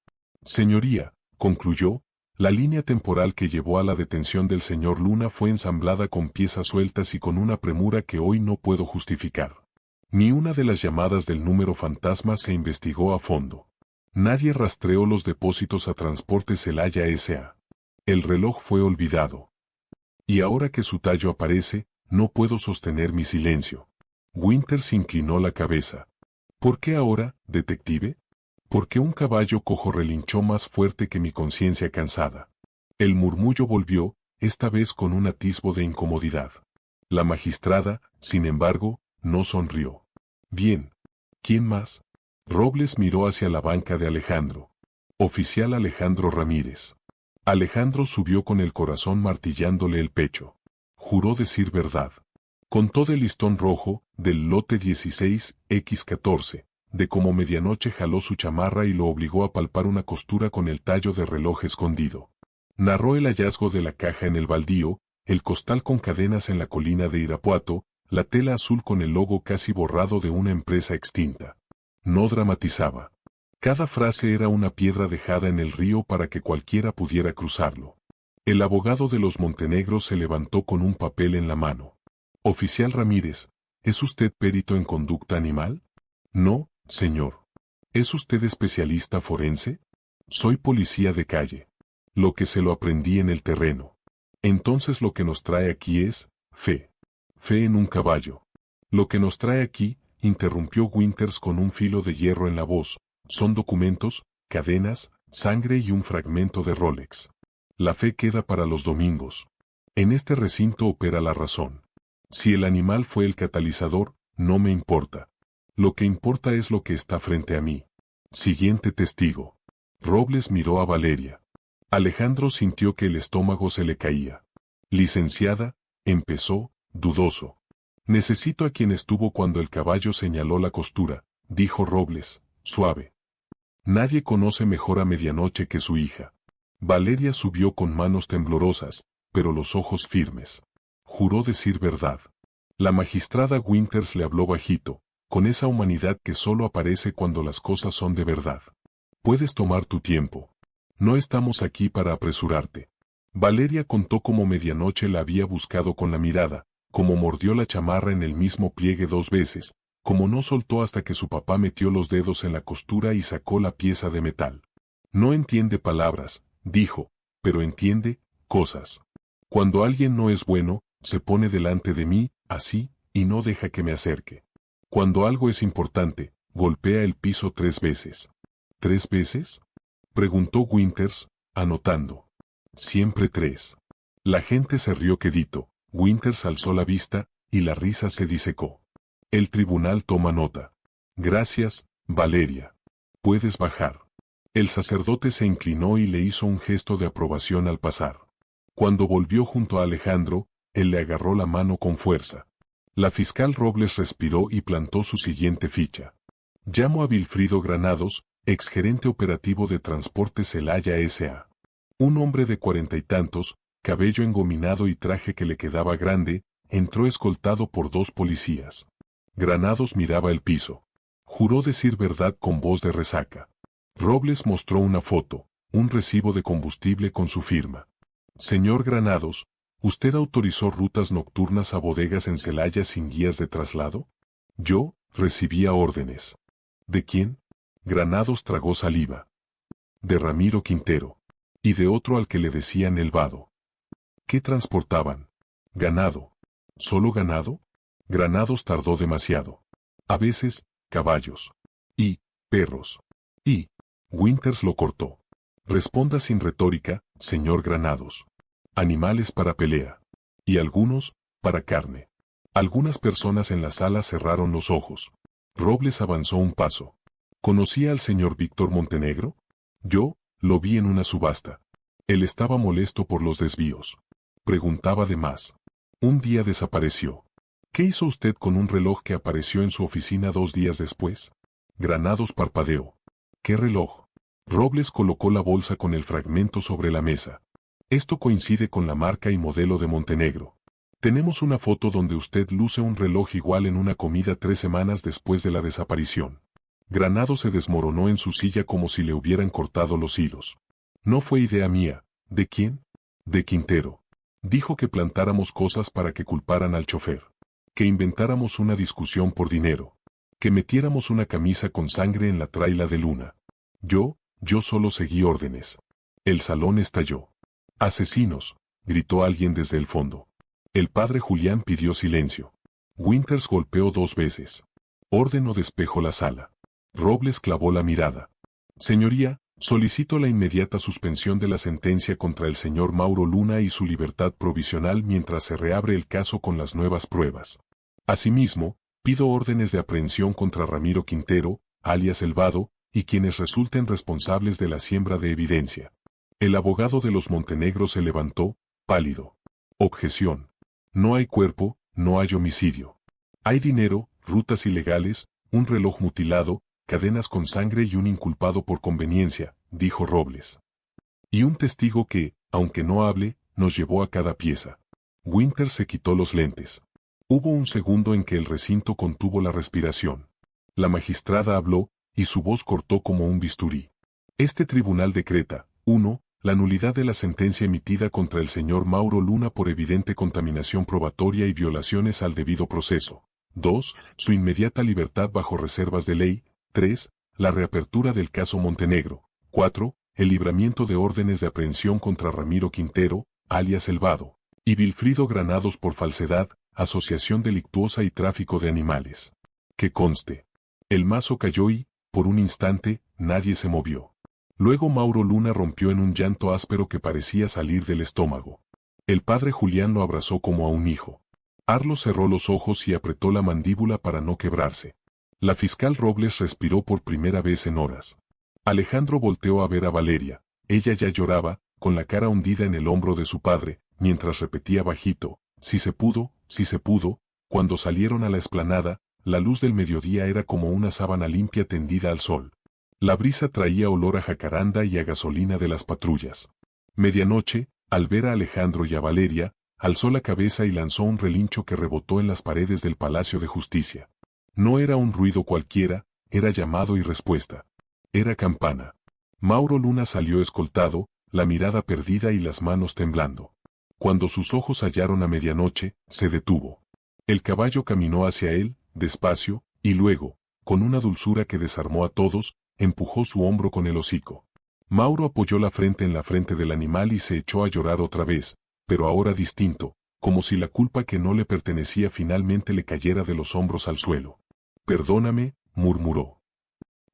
Señoría, concluyó, la línea temporal que llevó a la detención del señor Luna fue ensamblada con piezas sueltas y con una premura que hoy no puedo justificar. Ni una de las llamadas del número fantasma se investigó a fondo. Nadie rastreó los depósitos a Transporte Celaya S.A. El reloj fue olvidado. Y ahora que su tallo aparece, no puedo sostener mi silencio. Winters inclinó la cabeza. ¿Por qué ahora, detective? Porque un caballo cojo relinchó más fuerte que mi conciencia cansada. El murmullo volvió, esta vez con un atisbo de incomodidad. La magistrada, sin embargo, no sonrió. Bien. ¿Quién más? Robles miró hacia la banca de Alejandro. Oficial Alejandro Ramírez. Alejandro subió con el corazón martillándole el pecho. Juró decir verdad. Contó del listón rojo, del lote 16X14, de cómo medianoche jaló su chamarra y lo obligó a palpar una costura con el tallo de reloj escondido. Narró el hallazgo de la caja en el baldío, el costal con cadenas en la colina de Irapuato, la tela azul con el logo casi borrado de una empresa extinta. No dramatizaba. Cada frase era una piedra dejada en el río para que cualquiera pudiera cruzarlo. El abogado de los Montenegros se levantó con un papel en la mano. Oficial Ramírez, ¿es usted perito en conducta animal? No, señor. ¿Es usted especialista forense? Soy policía de calle. Lo que se lo aprendí en el terreno. Entonces lo que nos trae aquí es, fe. Fe en un caballo. Lo que nos trae aquí, interrumpió Winters con un filo de hierro en la voz, son documentos, cadenas, sangre y un fragmento de Rolex. La fe queda para los domingos. En este recinto opera la razón. Si el animal fue el catalizador, no me importa. Lo que importa es lo que está frente a mí. Siguiente testigo. Robles miró a Valeria. Alejandro sintió que el estómago se le caía. Licenciada, empezó, dudoso. Necesito a quien estuvo cuando el caballo señaló la costura, dijo Robles, suave. Nadie conoce mejor a medianoche que su hija. Valeria subió con manos temblorosas, pero los ojos firmes. Juró decir verdad. La magistrada Winters le habló bajito, con esa humanidad que solo aparece cuando las cosas son de verdad. Puedes tomar tu tiempo. No estamos aquí para apresurarte. Valeria contó cómo medianoche la había buscado con la mirada, cómo mordió la chamarra en el mismo pliegue 2 veces, cómo no soltó hasta que su papá metió los dedos en la costura y sacó la pieza de metal. No entiende palabras, dijo, pero entiende cosas. Cuando alguien no es bueno, se pone delante de mí, así, y no deja que me acerque. Cuando algo es importante, golpea el piso 3 veces. ¿3 veces? Preguntó Winters, anotando. Siempre 3. La gente se rió quedito, Winters alzó la vista, y la risa se disecó. El tribunal toma nota. Gracias, Valeria. Puedes bajar. El sacerdote se inclinó y le hizo un gesto de aprobación al pasar. Cuando volvió junto a Alejandro, él le agarró la mano con fuerza. La fiscal Robles respiró y plantó su siguiente ficha. Llamo a Vilfrido Granados, exgerente operativo de Transporte Celaya S.A. Un hombre de 40 y tantos, cabello engominado y traje que le quedaba grande, entró escoltado por 2 policías. Granados miraba el piso. Juró decir verdad con voz de resaca. Robles mostró una foto, un recibo de combustible con su firma. Señor Granados, ¿usted autorizó rutas nocturnas a bodegas en Celaya sin guías de traslado? Yo recibía órdenes. ¿De quién? Granados tragó saliva. De Ramiro Quintero. Y de otro al que le decían el Vado. ¿Qué transportaban? Ganado. ¿Solo ganado? Granados tardó demasiado. A veces, caballos. Y, perros. Y, Winters lo cortó. Responda sin retórica, señor Granados. Animales para pelea. Y algunos, para carne. Algunas personas en la sala cerraron los ojos. Robles avanzó un paso. ¿Conocía al señor Víctor Montenegro? Yo, lo vi en una subasta. Él estaba molesto por los desvíos. Preguntaba de más. Un día desapareció. ¿Qué hizo usted con un reloj que apareció en su oficina 2 días después? Granados parpadeó. ¿Qué reloj? Robles colocó la bolsa con el fragmento sobre la mesa. Esto coincide con la marca y modelo de Montenegro. Tenemos una foto donde usted luce un reloj igual en una comida 3 semanas después de la desaparición. Granado se desmoronó en su silla como si le hubieran cortado los hilos. No fue idea mía. ¿De quién? De Quintero. Dijo que plantáramos cosas para que culparan al chofer. Que inventáramos una discusión por dinero. Que metiéramos una camisa con sangre en la traila de Luna. Yo solo seguí órdenes. El salón estalló. ¡Asesinos!, gritó alguien desde el fondo. El padre Julián pidió silencio. Winters golpeó 2 veces. Orden o despejo la sala. Robles clavó la mirada. Señoría, solicito la inmediata suspensión de la sentencia contra el señor Mauro Luna y su libertad provisional mientras se reabre el caso con las nuevas pruebas. Asimismo, pido órdenes de aprehensión contra Ramiro Quintero, alias El Vado, y quienes resulten responsables de la siembra de evidencia. El abogado de los Montenegro se levantó, pálido. Objeción. No hay cuerpo, no hay homicidio. Hay dinero, rutas ilegales, un reloj mutilado, cadenas con sangre y un inculpado por conveniencia, dijo Robles. Y un testigo que, aunque no hable, nos llevó a cada pieza. Winters se quitó los lentes. Hubo un segundo en que el recinto contuvo la respiración. La magistrada habló, y su voz cortó como un bisturí. Este tribunal decreta, 1. La nulidad de la sentencia emitida contra el señor Mauro Luna por evidente contaminación probatoria y violaciones al debido proceso. 2. Su inmediata libertad bajo reservas de ley. 3. La reapertura del caso Montenegro. 4. El libramiento de órdenes de aprehensión contra Ramiro Quintero, alias El Vado, y Vilfrido Granados por falsedad, asociación delictuosa y tráfico de animales. Que conste. El mazo cayó y, por un instante, nadie se movió. Luego Mauro Luna rompió en un llanto áspero que parecía salir del estómago. El padre Julián lo abrazó como a un hijo. Arlo cerró los ojos y apretó la mandíbula para no quebrarse. La fiscal Robles respiró por primera vez en horas. Alejandro volteó a ver a Valeria. Ella ya lloraba, con la cara hundida en el hombro de su padre, mientras repetía bajito, si se pudo, si se pudo. Cuando salieron a la explanada, la luz del mediodía era como una sábana limpia tendida al sol. La brisa traía olor a jacaranda y a gasolina de las patrullas. Medianoche, al ver a Alejandro y a Valeria, alzó la cabeza y lanzó un relincho que rebotó en las paredes del Palacio de Justicia. No era un ruido cualquiera, era llamado y respuesta. Era campana. Mauro Luna salió escoltado, la mirada perdida y las manos temblando. Cuando sus ojos hallaron a medianoche, se detuvo. El caballo caminó hacia él, despacio, y luego, con una dulzura que desarmó a todos, empujó su hombro con el hocico. Mauro apoyó la frente en la frente del animal y se echó a llorar otra vez, pero ahora distinto, como si la culpa que no le pertenecía finalmente le cayera de los hombros al suelo. Perdóname, murmuró.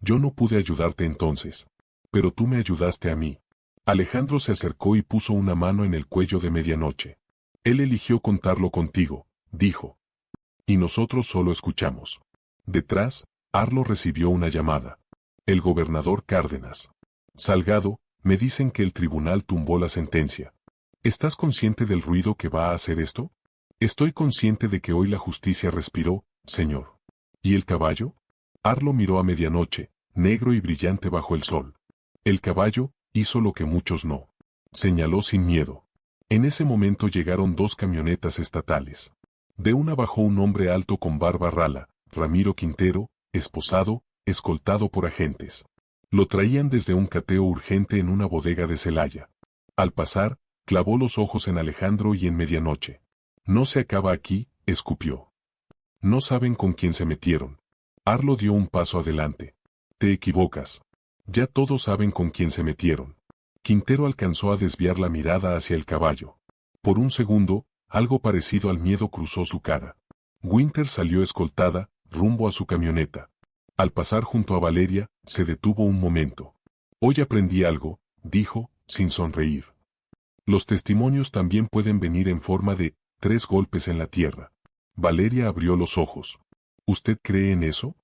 Yo no pude ayudarte entonces. Pero tú me ayudaste a mí. Alejandro se acercó y puso una mano en el cuello de medianoche. Él eligió contarlo contigo, dijo. Y nosotros solo escuchamos. Detrás, Arlo recibió una llamada. El gobernador Cárdenas. Salgado, me dicen que el tribunal tumbó la sentencia. ¿Estás consciente del ruido que va a hacer esto? Estoy consciente de que hoy la justicia respiró, señor. ¿Y el caballo? Arlo miró a medianoche, negro y brillante bajo el sol. El caballo hizo lo que muchos no. señaló sin miedo. En ese momento llegaron dos camionetas estatales. De una bajó un hombre alto con barba rala, Ramiro Quintero, esposado, escoltado por agentes. Lo traían desde un cateo urgente en una bodega de Celaya. Al pasar, clavó los ojos en Alejandro y en Medianoche. No se acaba aquí, escupió. No saben con quién se metieron. Arlo dio un paso adelante. Te equivocas. Ya todos saben con quién se metieron. Quintero alcanzó a desviar la mirada hacia el caballo. Por un segundo, algo parecido al miedo cruzó su cara. Winter salió escoltada, rumbo a su camioneta. Al pasar junto a Valeria, se detuvo un momento. Hoy aprendí algo, dijo, sin sonreír. Los testimonios también pueden venir en forma de 3 golpes en la tierra. Valeria abrió los ojos. ¿Usted cree en eso?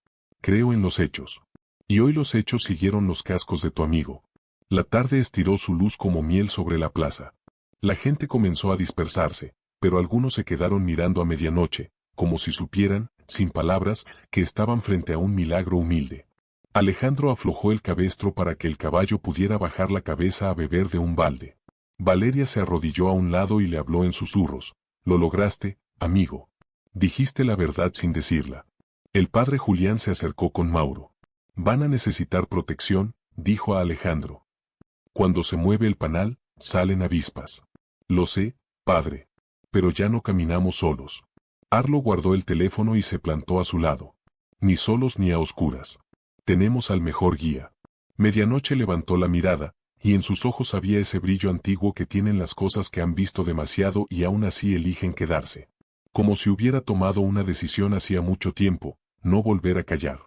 Creo en los hechos. Y hoy los hechos siguieron los cascos de tu amigo. La tarde estiró su luz como miel sobre la plaza. La gente comenzó a dispersarse, pero algunos se quedaron mirando a Medianoche, como si supieran, sin palabras, que estaban frente a un milagro humilde. Alejandro aflojó el cabestro para que el caballo pudiera bajar la cabeza a beber de un balde. Valeria se arrodilló a un lado y le habló en susurros. Lo lograste, amigo. Dijiste la verdad sin decirla. El padre Julián se acercó con Mauro. Van a necesitar protección, dijo a Alejandro. Cuando se mueve el panal, salen avispas. Lo sé, padre. Pero ya no caminamos solos. Arlo guardó el teléfono y se plantó a su lado. Ni solos ni a oscuras. Tenemos al mejor guía. Medianoche levantó la mirada, y en sus ojos había ese brillo antiguo que tienen las cosas que han visto demasiado y aún así eligen quedarse. Como si hubiera tomado una decisión hacía mucho tiempo, no volver a callar.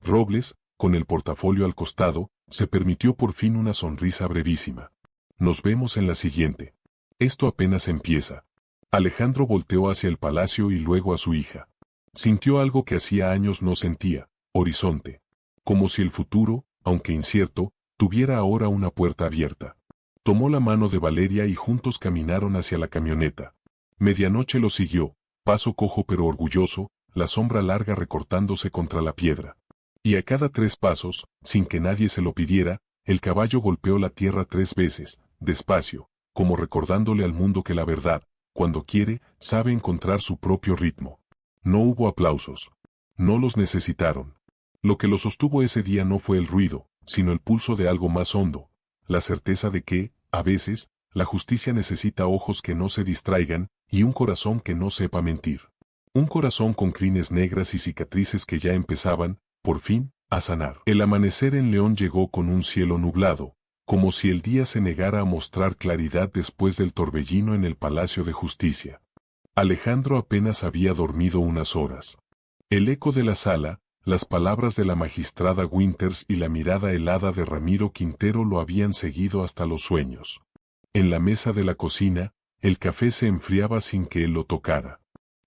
Robles, con el portafolio al costado, se permitió por fin una sonrisa brevísima. Nos vemos en la siguiente. Esto apenas empieza. Alejandro volteó hacia el palacio y luego a su hija. Sintió algo que hacía años no sentía, horizonte. Como si el futuro, aunque incierto, tuviera ahora una puerta abierta. Tomó la mano de Valeria y juntos caminaron hacia la camioneta. Medianoche lo siguió, paso cojo pero orgulloso, la sombra larga recortándose contra la piedra. Y a cada 3 pasos, sin que nadie se lo pidiera, el caballo golpeó la tierra 3 veces, despacio, como recordándole al mundo que la verdad, cuando quiere, sabe encontrar su propio ritmo. No hubo aplausos. No los necesitaron. Lo que lo sostuvo ese día no fue el ruido, sino el pulso de algo más hondo, la certeza de que, a veces, la justicia necesita ojos que no se distraigan y un corazón que no sepa mentir. Un corazón con crines negras y cicatrices que ya empezaban, por fin, a sanar. El amanecer en León llegó con un cielo nublado, como si el día se negara a mostrar claridad después del torbellino en el Palacio de Justicia. Alejandro apenas había dormido unas horas. El eco de la sala, las palabras de la magistrada Winters y la mirada helada de Ramiro Quintero lo habían seguido hasta los sueños. En la mesa de la cocina, el café se enfriaba sin que él lo tocara.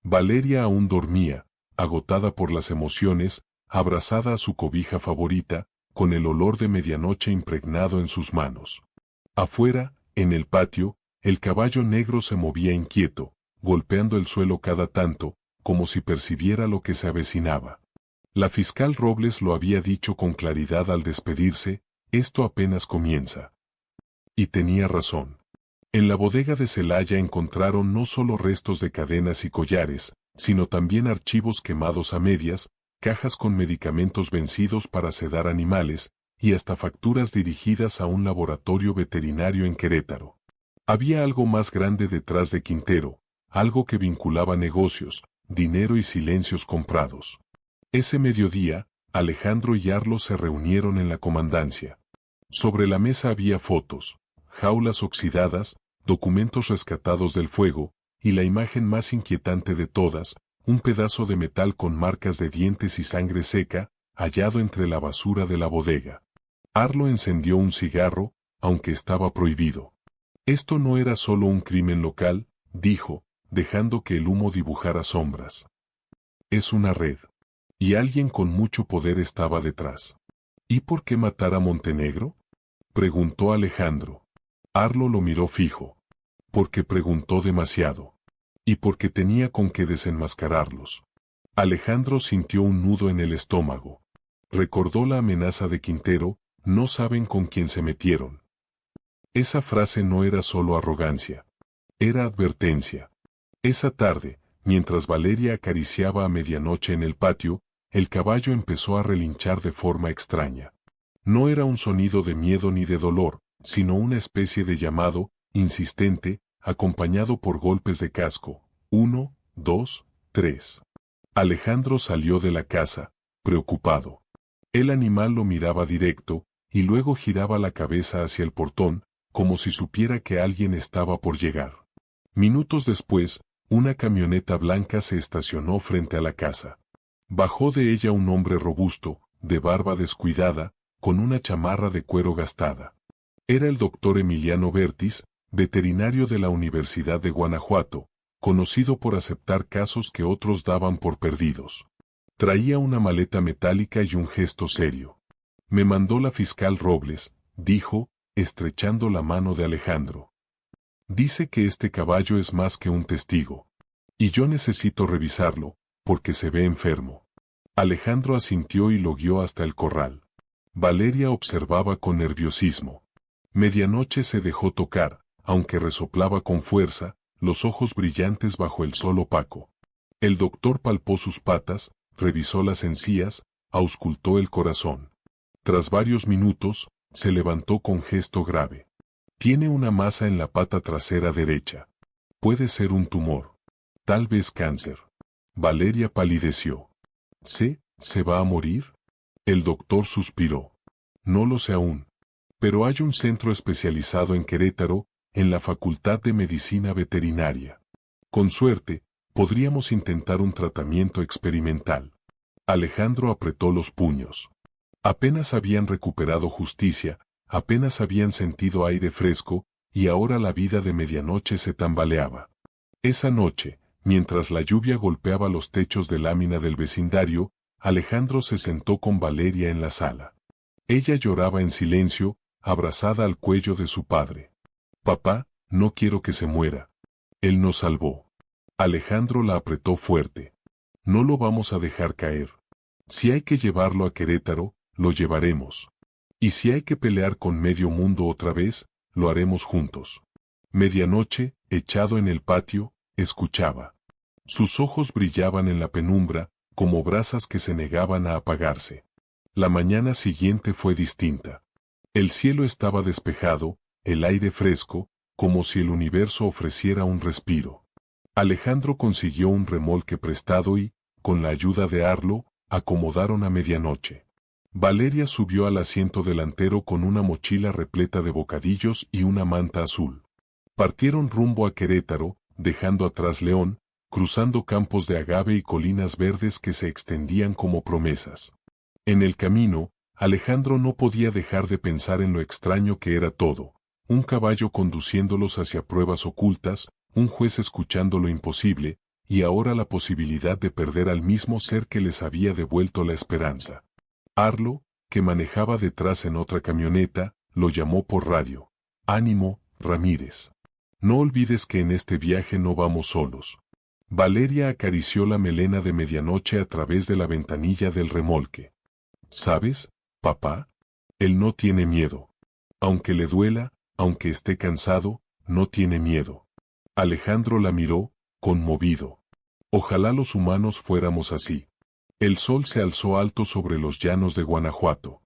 Valeria aún dormía, agotada por las emociones, abrazada a su cobija favorita, con el olor de medianoche impregnado en sus manos. Afuera, en el patio, el caballo negro se movía inquieto, golpeando el suelo cada tanto, como si percibiera lo que se avecinaba. La fiscal Robles lo había dicho con claridad al despedirse, esto apenas comienza. Y tenía razón. En la bodega de Celaya encontraron no solo restos de cadenas y collares, sino también archivos quemados a medias, cajas con medicamentos vencidos para sedar animales, y hasta facturas dirigidas a un laboratorio veterinario en Querétaro. Había algo más grande detrás de Quintero, algo que vinculaba negocios, dinero y silencios comprados. Ese mediodía, Alejandro y Arlo se reunieron en la comandancia. Sobre la mesa había fotos, jaulas oxidadas, documentos rescatados del fuego, y la imagen más inquietante de todas, un pedazo de metal con marcas de dientes y sangre seca, hallado entre la basura de la bodega. Arlo encendió un cigarro, aunque estaba prohibido. Esto no era solo un crimen local, dijo, dejando que el humo dibujara sombras. Es una red. Y alguien con mucho poder estaba detrás. ¿Y por qué matar a Montenegro? Preguntó Alejandro. Arlo lo miró fijo. Porque preguntó demasiado. Y porque tenía con qué desenmascararlos. Alejandro sintió un nudo en el estómago. Recordó la amenaza de Quintero, no saben con quién se metieron. Esa frase no era solo arrogancia. Era advertencia. Esa tarde, mientras Valeria acariciaba a medianoche en el patio, el caballo empezó a relinchar de forma extraña. No era un sonido de miedo ni de dolor, sino una especie de llamado, insistente, acompañado por golpes de casco. 1, 2, 3. Alejandro salió de la casa, preocupado. El animal lo miraba directo, y luego giraba la cabeza hacia el portón, como si supiera que alguien estaba por llegar. Minutos después, una camioneta blanca se estacionó frente a la casa. Bajó de ella un hombre robusto, de barba descuidada, con una chamarra de cuero gastada. Era el doctor Emiliano Bertis, veterinario de la Universidad de Guanajuato, conocido por aceptar casos que otros daban por perdidos. Traía una maleta metálica y un gesto serio. Me mandó la fiscal Robles, dijo, estrechando la mano de Alejandro. Dice que este caballo es más que un testigo. Y yo necesito revisarlo, porque se ve enfermo. Alejandro asintió y lo guió hasta el corral. Valeria observaba con nerviosismo. Medianoche se dejó tocar, aunque resoplaba con fuerza, los ojos brillantes bajo el sol opaco. El doctor palpó sus patas, revisó las encías, auscultó el corazón. Tras varios minutos, se levantó con gesto grave. Tiene una masa en la pata trasera derecha. Puede ser un tumor. Tal vez cáncer. Valeria palideció. ¿Se va a morir? El doctor suspiró. No lo sé aún. Pero hay un centro especializado en Querétaro, en la Facultad de Medicina Veterinaria. Con suerte, podríamos intentar un tratamiento experimental. Alejandro apretó los puños. Apenas habían recuperado justicia, apenas habían sentido aire fresco, y ahora la vida de medianoche se tambaleaba. Esa noche, mientras la lluvia golpeaba los techos de lámina del vecindario, Alejandro se sentó con Valeria en la sala. Ella lloraba en silencio, abrazada al cuello de su padre. Papá, no quiero que se muera. Él nos salvó. Alejandro la apretó fuerte. No lo vamos a dejar caer. Si hay que llevarlo a Querétaro, lo llevaremos. Y si hay que pelear con medio mundo otra vez, lo haremos juntos. Medianoche, echado en el patio, escuchaba. Sus ojos brillaban en la penumbra, como brasas que se negaban a apagarse. La mañana siguiente fue distinta. El cielo estaba despejado, el aire fresco, como si el universo ofreciera un respiro. Alejandro consiguió un remolque prestado y, con la ayuda de Arlo, acomodaron a medianoche. Valeria subió al asiento delantero con una mochila repleta de bocadillos y una manta azul. Partieron rumbo a Querétaro, dejando atrás León, cruzando campos de agave y colinas verdes que se extendían como promesas. En el camino, Alejandro no podía dejar de pensar en lo extraño que era todo. Un caballo conduciéndolos hacia pruebas ocultas, un juez escuchando lo imposible, y ahora la posibilidad de perder al mismo ser que les había devuelto la esperanza. Arlo, que manejaba detrás en otra camioneta, lo llamó por radio. «Ánimo, Ramírez. No olvides que en este viaje no vamos solos». Valeria acarició la melena de medianoche a través de la ventanilla del remolque. «¿Sabes, papá? Él no tiene miedo. Aunque le duela, aunque esté cansado, no tiene miedo». Alejandro la miró, conmovido. Ojalá los humanos fuéramos así. El sol se alzó alto sobre los llanos de Guanajuato.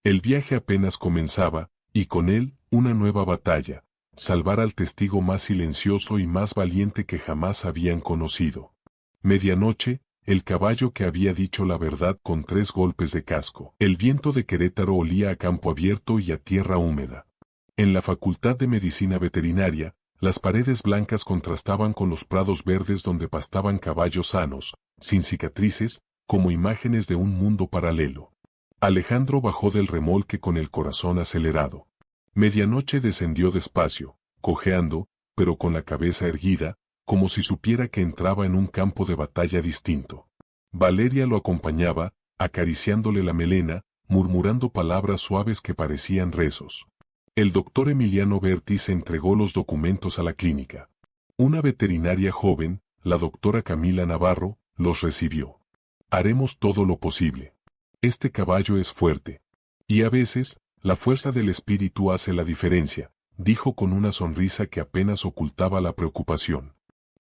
El viaje apenas comenzaba, y con él, una nueva batalla, salvar al testigo más silencioso y más valiente que jamás habían conocido. Medianoche, el caballo que había dicho la verdad con 3 golpes de casco. El viento de Querétaro olía a campo abierto y a tierra húmeda. En la Facultad de Medicina Veterinaria, las paredes blancas contrastaban con los prados verdes donde pastaban caballos sanos, sin cicatrices, como imágenes de un mundo paralelo. Alejandro bajó del remolque con el corazón acelerado. Medianoche descendió despacio, cojeando, pero con la cabeza erguida, como si supiera que entraba en un campo de batalla distinto. Valeria lo acompañaba, acariciándole la melena, murmurando palabras suaves que parecían rezos. El doctor Emiliano Bertis entregó los documentos a la clínica. Una veterinaria joven, la doctora Camila Navarro, los recibió. «Haremos todo lo posible. Este caballo es fuerte. Y a veces, la fuerza del espíritu hace la diferencia», dijo con una sonrisa que apenas ocultaba la preocupación.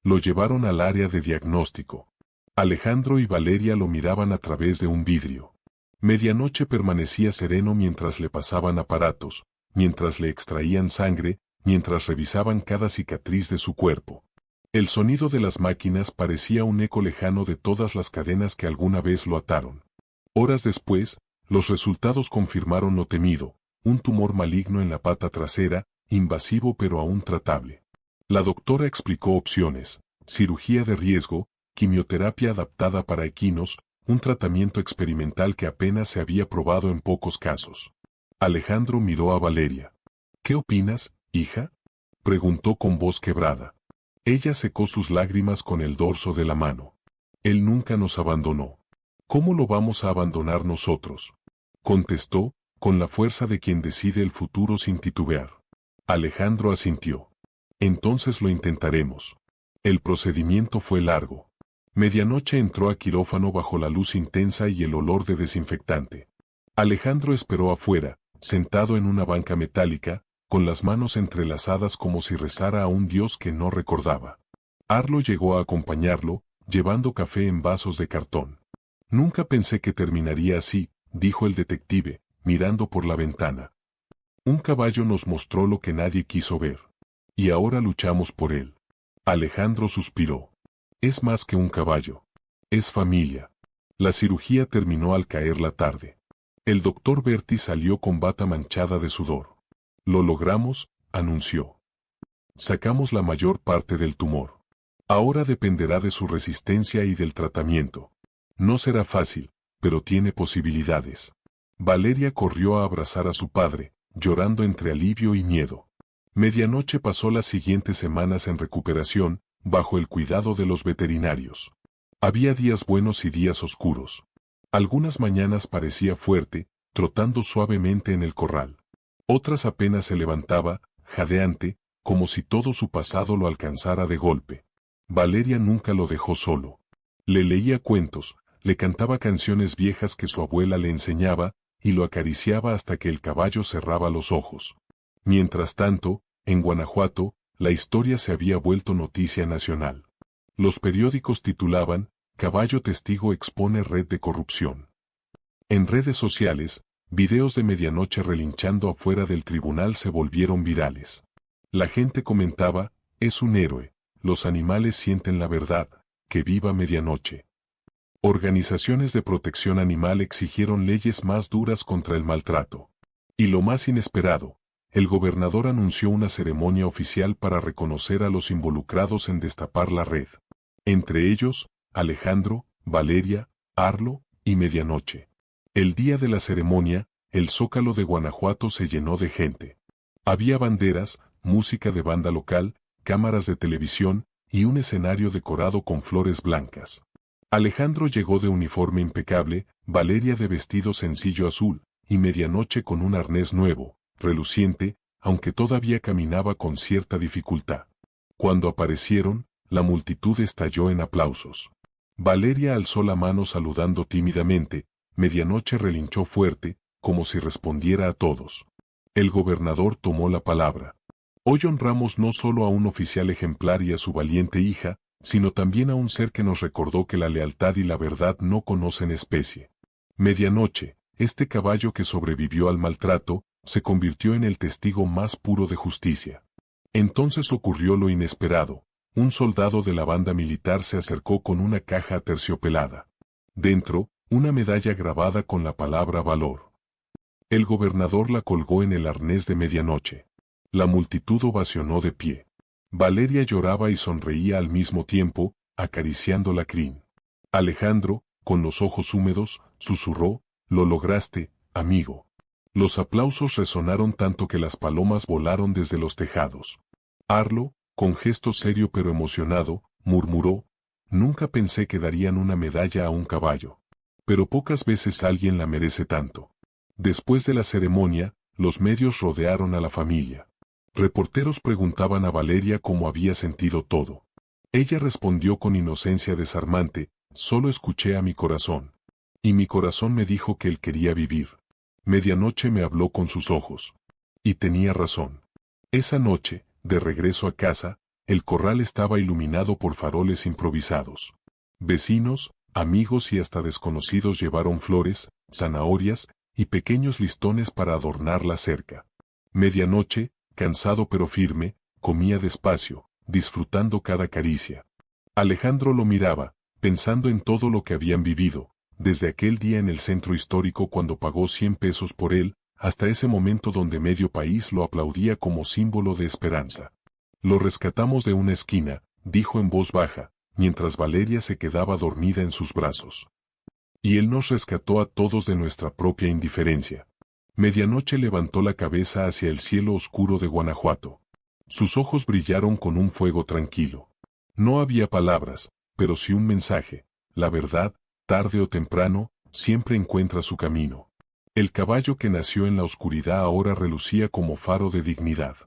Lo llevaron al área de diagnóstico. Alejandro y Valeria lo miraban a través de un vidrio. Medianoche permanecía sereno mientras le pasaban aparatos, mientras le extraían sangre, mientras revisaban cada cicatriz de su cuerpo. El sonido de las máquinas parecía un eco lejano de todas las cadenas que alguna vez lo ataron. Horas después, los resultados confirmaron lo temido, un tumor maligno en la pata trasera, invasivo pero aún tratable. La doctora explicó opciones: cirugía de riesgo, quimioterapia adaptada para equinos, un tratamiento experimental que apenas se había probado en pocos casos. Alejandro miró a Valeria. ¿Qué opinas, hija?, preguntó con voz quebrada. Ella secó sus lágrimas con el dorso de la mano. Él nunca nos abandonó. ¿Cómo lo vamos a abandonar nosotros?, contestó, con la fuerza de quien decide el futuro sin titubear. Alejandro asintió. Entonces lo intentaremos. El procedimiento fue largo. Medianoche entró a quirófano bajo la luz intensa y el olor de desinfectante. Alejandro esperó afuera, sentado en una banca metálica, con las manos entrelazadas como si rezara a un dios que no recordaba. Arlo llegó a acompañarlo, llevando café en vasos de cartón. Nunca pensé que terminaría así, dijo el detective, mirando por la ventana. Un caballo nos mostró lo que nadie quiso ver. Y ahora luchamos por él. Alejandro suspiró. Es más que un caballo. Es familia. La cirugía terminó al caer la tarde. El doctor Berti salió con bata manchada de sudor. Lo logramos, anunció. Sacamos la mayor parte del tumor. Ahora dependerá de su resistencia y del tratamiento. No será fácil, pero tiene posibilidades. Valeria corrió a abrazar a su padre, llorando entre alivio y miedo. Medianoche pasó las siguientes semanas en recuperación, bajo el cuidado de los veterinarios. Había días buenos y días oscuros. Algunas mañanas parecía fuerte, trotando suavemente en el corral. Otras apenas se levantaba, jadeante, como si todo su pasado lo alcanzara de golpe. Valeria nunca lo dejó solo. Le leía cuentos, le cantaba canciones viejas que su abuela le enseñaba, y lo acariciaba hasta que el caballo cerraba los ojos. Mientras tanto, en Guanajuato, la historia se había vuelto noticia nacional. Los periódicos titulaban: Caballo testigo expone red de corrupción. En redes sociales, videos de medianoche relinchando afuera del tribunal se volvieron virales. La gente comentaba: es un héroe, los animales sienten la verdad, que viva medianoche. Organizaciones de protección animal exigieron leyes más duras contra el maltrato. Y lo más inesperado, el gobernador anunció una ceremonia oficial para reconocer a los involucrados en destapar la red. Entre ellos, Alejandro, Valeria, Arlo y Medianoche. El día de la ceremonia, el Zócalo de Guanajuato se llenó de gente. Había banderas, música de banda local, cámaras de televisión y un escenario decorado con flores blancas. Alejandro llegó de uniforme impecable, Valeria de vestido sencillo azul, y Medianoche con un arnés nuevo, reluciente, aunque todavía caminaba con cierta dificultad. Cuando aparecieron, la multitud estalló en aplausos. Valeria alzó la mano saludando tímidamente, Medianoche relinchó fuerte, como si respondiera a todos. El gobernador tomó la palabra. Hoy honramos no solo a un oficial ejemplar y a su valiente hija, sino también a un ser que nos recordó que la lealtad y la verdad no conocen especie. Medianoche, este caballo que sobrevivió al maltrato, se convirtió en el testigo más puro de justicia. Entonces ocurrió lo inesperado. Un soldado de la banda militar se acercó con una caja aterciopelada. Dentro, una medalla grabada con la palabra valor. El gobernador la colgó en el arnés de Medianoche. La multitud ovacionó de pie. Valeria lloraba y sonreía al mismo tiempo, acariciando la crin. Alejandro, con los ojos húmedos, susurró: «Lo lograste, amigo». Los aplausos resonaron tanto que las palomas volaron desde los tejados. Arlo, con gesto serio pero emocionado, murmuró: «Nunca pensé que darían una medalla a un caballo. Pero pocas veces alguien la merece tanto». Después de la ceremonia, los medios rodearon a la familia. Reporteros preguntaban a Valeria cómo había sentido todo. Ella respondió con inocencia desarmante: «Solo escuché a mi corazón. Y mi corazón me dijo que él quería vivir. Medianoche me habló con sus ojos. Y tenía razón». Esa noche, de regreso a casa, el corral estaba iluminado por faroles improvisados. Vecinos, amigos y hasta desconocidos llevaron flores, zanahorias y pequeños listones para adornar la cerca. Medianoche, cansado pero firme, comía despacio, disfrutando cada caricia. Alejandro lo miraba, pensando en todo lo que habían vivido, desde aquel día en el centro histórico cuando pagó 100 pesos por él, hasta ese momento donde medio país lo aplaudía como símbolo de esperanza. Lo rescatamos de una esquina, dijo en voz baja, mientras Valeria se quedaba dormida en sus brazos. Y él nos rescató a todos de nuestra propia indiferencia. Medianoche levantó la cabeza hacia el cielo oscuro de Guanajuato. Sus ojos brillaron con un fuego tranquilo. No había palabras, pero sí un mensaje. La verdad, tarde o temprano, siempre encuentra su camino. El caballo que nació en la oscuridad ahora relucía como faro de dignidad.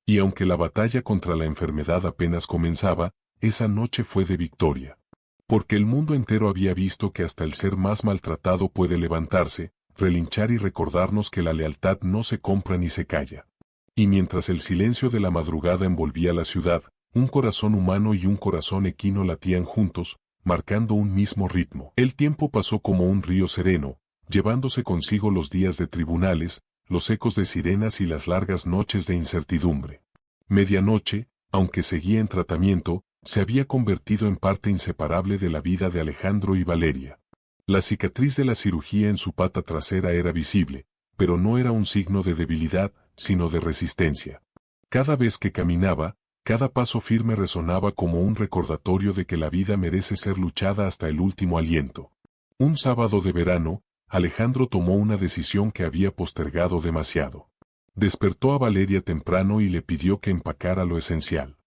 Y aunque la batalla contra la enfermedad apenas comenzaba, esa noche fue de victoria. Porque el mundo entero había visto que hasta el ser más maltratado puede levantarse, relinchar y recordarnos que la lealtad no se compra ni se calla. Y mientras el silencio de la madrugada envolvía la ciudad, un corazón humano y un corazón equino latían juntos, marcando un mismo ritmo. El tiempo pasó como un río sereno, llevándose consigo los días de tribunales, los ecos de sirenas y las largas noches de incertidumbre. Medianoche, aunque seguía en tratamiento, se había convertido en parte inseparable de la vida de Alejandro y Valeria. La cicatriz de la cirugía en su pata trasera era visible, pero no era un signo de debilidad, sino de resistencia. Cada vez que caminaba, cada paso firme resonaba como un recordatorio de que la vida merece ser luchada hasta el último aliento. Un sábado de verano, Alejandro tomó una decisión que había postergado demasiado. Despertó a Valeria temprano y le pidió que empacara lo esencial.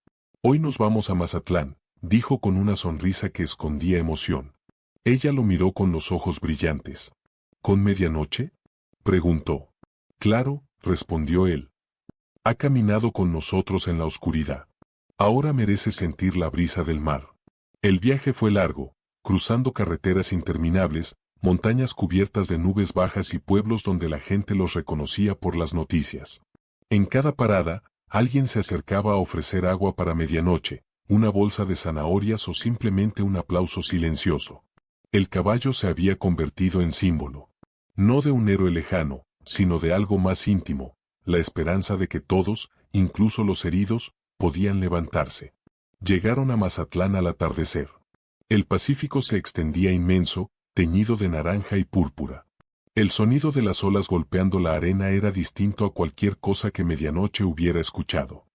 Hoy nos vamos a Mazatlán, dijo con una sonrisa que escondía emoción. Ella lo miró con los ojos brillantes. ¿Con medianoche?, preguntó. Claro, respondió él. Ha caminado con nosotros en la oscuridad. Ahora merece sentir la brisa del mar. El viaje fue largo, cruzando carreteras interminables, montañas cubiertas de nubes bajas y pueblos donde la gente los reconocía por las noticias. En cada parada, alguien se acercaba a ofrecer agua para medianoche, una bolsa de zanahorias o simplemente un aplauso silencioso. El caballo se había convertido en símbolo. No de un héroe lejano, sino de algo más íntimo, la esperanza de que todos, incluso los heridos, podían levantarse. Llegaron a Mazatlán al atardecer. El Pacífico se extendía inmenso, teñido de naranja y púrpura. El sonido de las olas golpeando la arena era distinto a cualquier cosa que medianoche hubiera escuchado.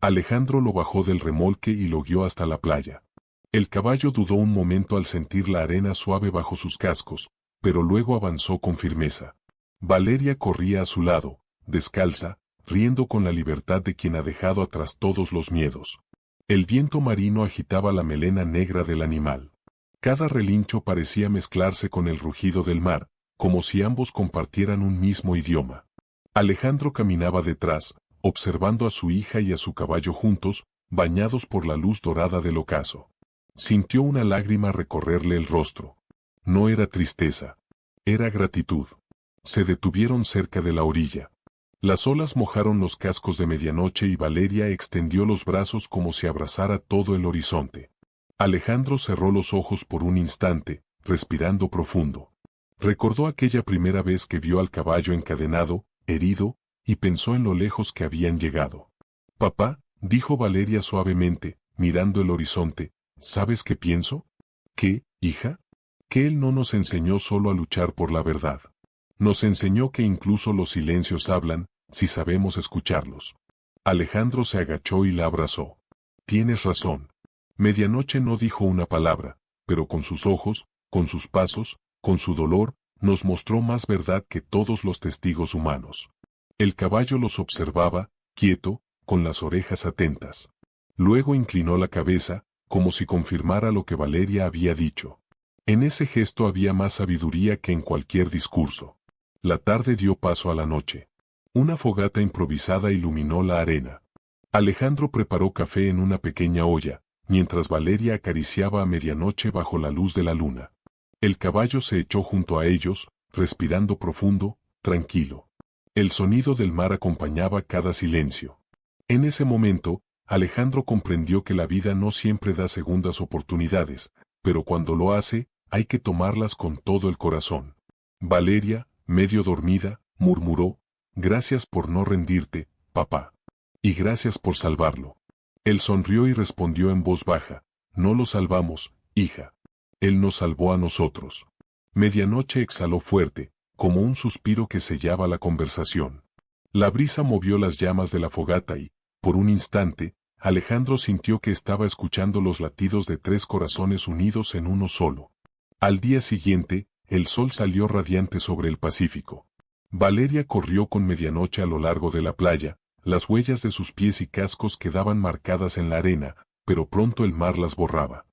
Alejandro lo bajó del remolque y lo guió hasta la playa. El caballo dudó un momento al sentir la arena suave bajo sus cascos, pero luego avanzó con firmeza. Valeria corría a su lado, descalza, riendo con la libertad de quien ha dejado atrás todos los miedos. El viento marino agitaba la melena negra del animal. Cada relincho parecía mezclarse con el rugido del mar, como si ambos compartieran un mismo idioma. Alejandro caminaba detrás, observando a su hija y a su caballo juntos, bañados por la luz dorada del ocaso. Sintió una lágrima recorrerle el rostro. No era tristeza. Era gratitud. Se detuvieron cerca de la orilla. Las olas mojaron los cascos de medianoche y Valeria extendió los brazos como si abrazara todo el horizonte. Alejandro cerró los ojos por un instante, respirando profundo. Recordó aquella primera vez que vio al caballo encadenado, herido, y pensó en lo lejos que habían llegado. «Papá», dijo Valeria suavemente, mirando el horizonte, «¿sabes qué pienso?» «¿Qué, hija?» «Que él no nos enseñó solo a luchar por la verdad. Nos enseñó que incluso los silencios hablan, si sabemos escucharlos». Alejandro se agachó y la abrazó. «Tienes razón». Medianoche no dijo una palabra, pero con sus ojos, con sus pasos, con su dolor, nos mostró más verdad que todos los testigos humanos. El caballo los observaba, quieto, con las orejas atentas. Luego inclinó la cabeza, como si confirmara lo que Valeria había dicho. En ese gesto había más sabiduría que en cualquier discurso. La tarde dio paso a la noche. Una fogata improvisada iluminó la arena. Alejandro preparó café en una pequeña olla, mientras Valeria acariciaba a medianoche bajo la luz de la luna. El caballo se echó junto a ellos, respirando profundo, tranquilo. El sonido del mar acompañaba cada silencio. En ese momento, Alejandro comprendió que la vida no siempre da segundas oportunidades, pero cuando lo hace, hay que tomarlas con todo el corazón. Valeria, medio dormida, murmuró, «Gracias por no rendirte, papá. Y gracias por salvarlo». Él sonrió y respondió en voz baja, «No lo salvamos, hija. Él nos salvó a nosotros». Medianoche exhaló fuerte, como un suspiro que sellaba la conversación. La brisa movió las llamas de la fogata y, por un instante, Alejandro sintió que estaba escuchando los latidos de 3 corazones unidos en uno solo. Al día siguiente, el sol salió radiante sobre el Pacífico. Valeria corrió con Medianoche a lo largo de la playa, las huellas de sus pies y cascos quedaban marcadas en la arena, pero pronto el mar las borraba.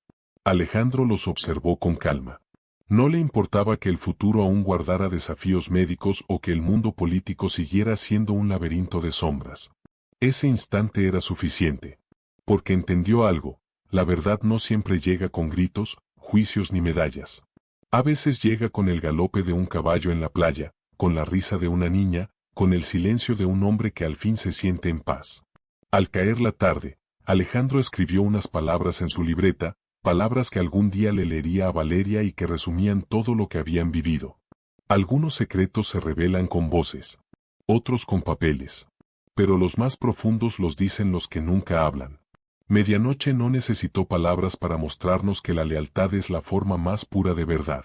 Alejandro los observó con calma. No le importaba que el futuro aún guardara desafíos médicos o que el mundo político siguiera siendo un laberinto de sombras. Ese instante era suficiente. Porque entendió algo, la verdad no siempre llega con gritos, juicios ni medallas. A veces llega con el galope de un caballo en la playa, con la risa de una niña, con el silencio de un hombre que al fin se siente en paz. Al caer la tarde, Alejandro escribió unas palabras en su libreta, palabras que algún día le leería a Valeria y que resumían todo lo que habían vivido. Algunos secretos se revelan con voces, otros con papeles. Pero los más profundos los dicen los que nunca hablan. Medianoche no necesitó palabras para mostrarnos que la lealtad es la forma más pura de verdad.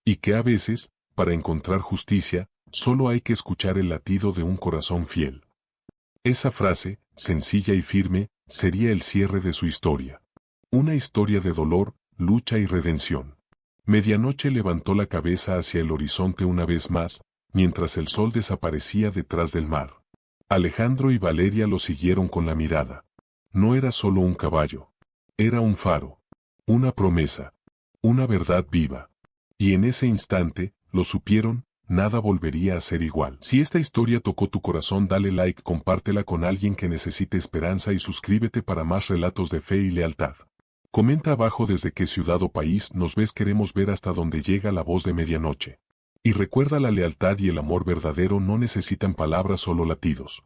Y que a veces, para encontrar justicia, solo hay que escuchar el latido de un corazón fiel. Esa frase, sencilla y firme, sería el cierre de su historia. Una historia de dolor, lucha y redención. Medianoche levantó la cabeza hacia el horizonte una vez más, mientras el sol desaparecía detrás del mar. Alejandro y Valeria lo siguieron con la mirada. No era solo un caballo. Era un faro. Una promesa. Una verdad viva. Y en ese instante, lo supieron, nada volvería a ser igual. Si esta historia tocó tu corazón, dale like, compártela con alguien que necesite esperanza y suscríbete para más relatos de fe y lealtad. Comenta abajo desde qué ciudad o país nos ves, queremos ver hasta dónde llega la voz de Medianoche. Y recuerda, la lealtad y el amor verdadero no necesitan palabras, solo latidos.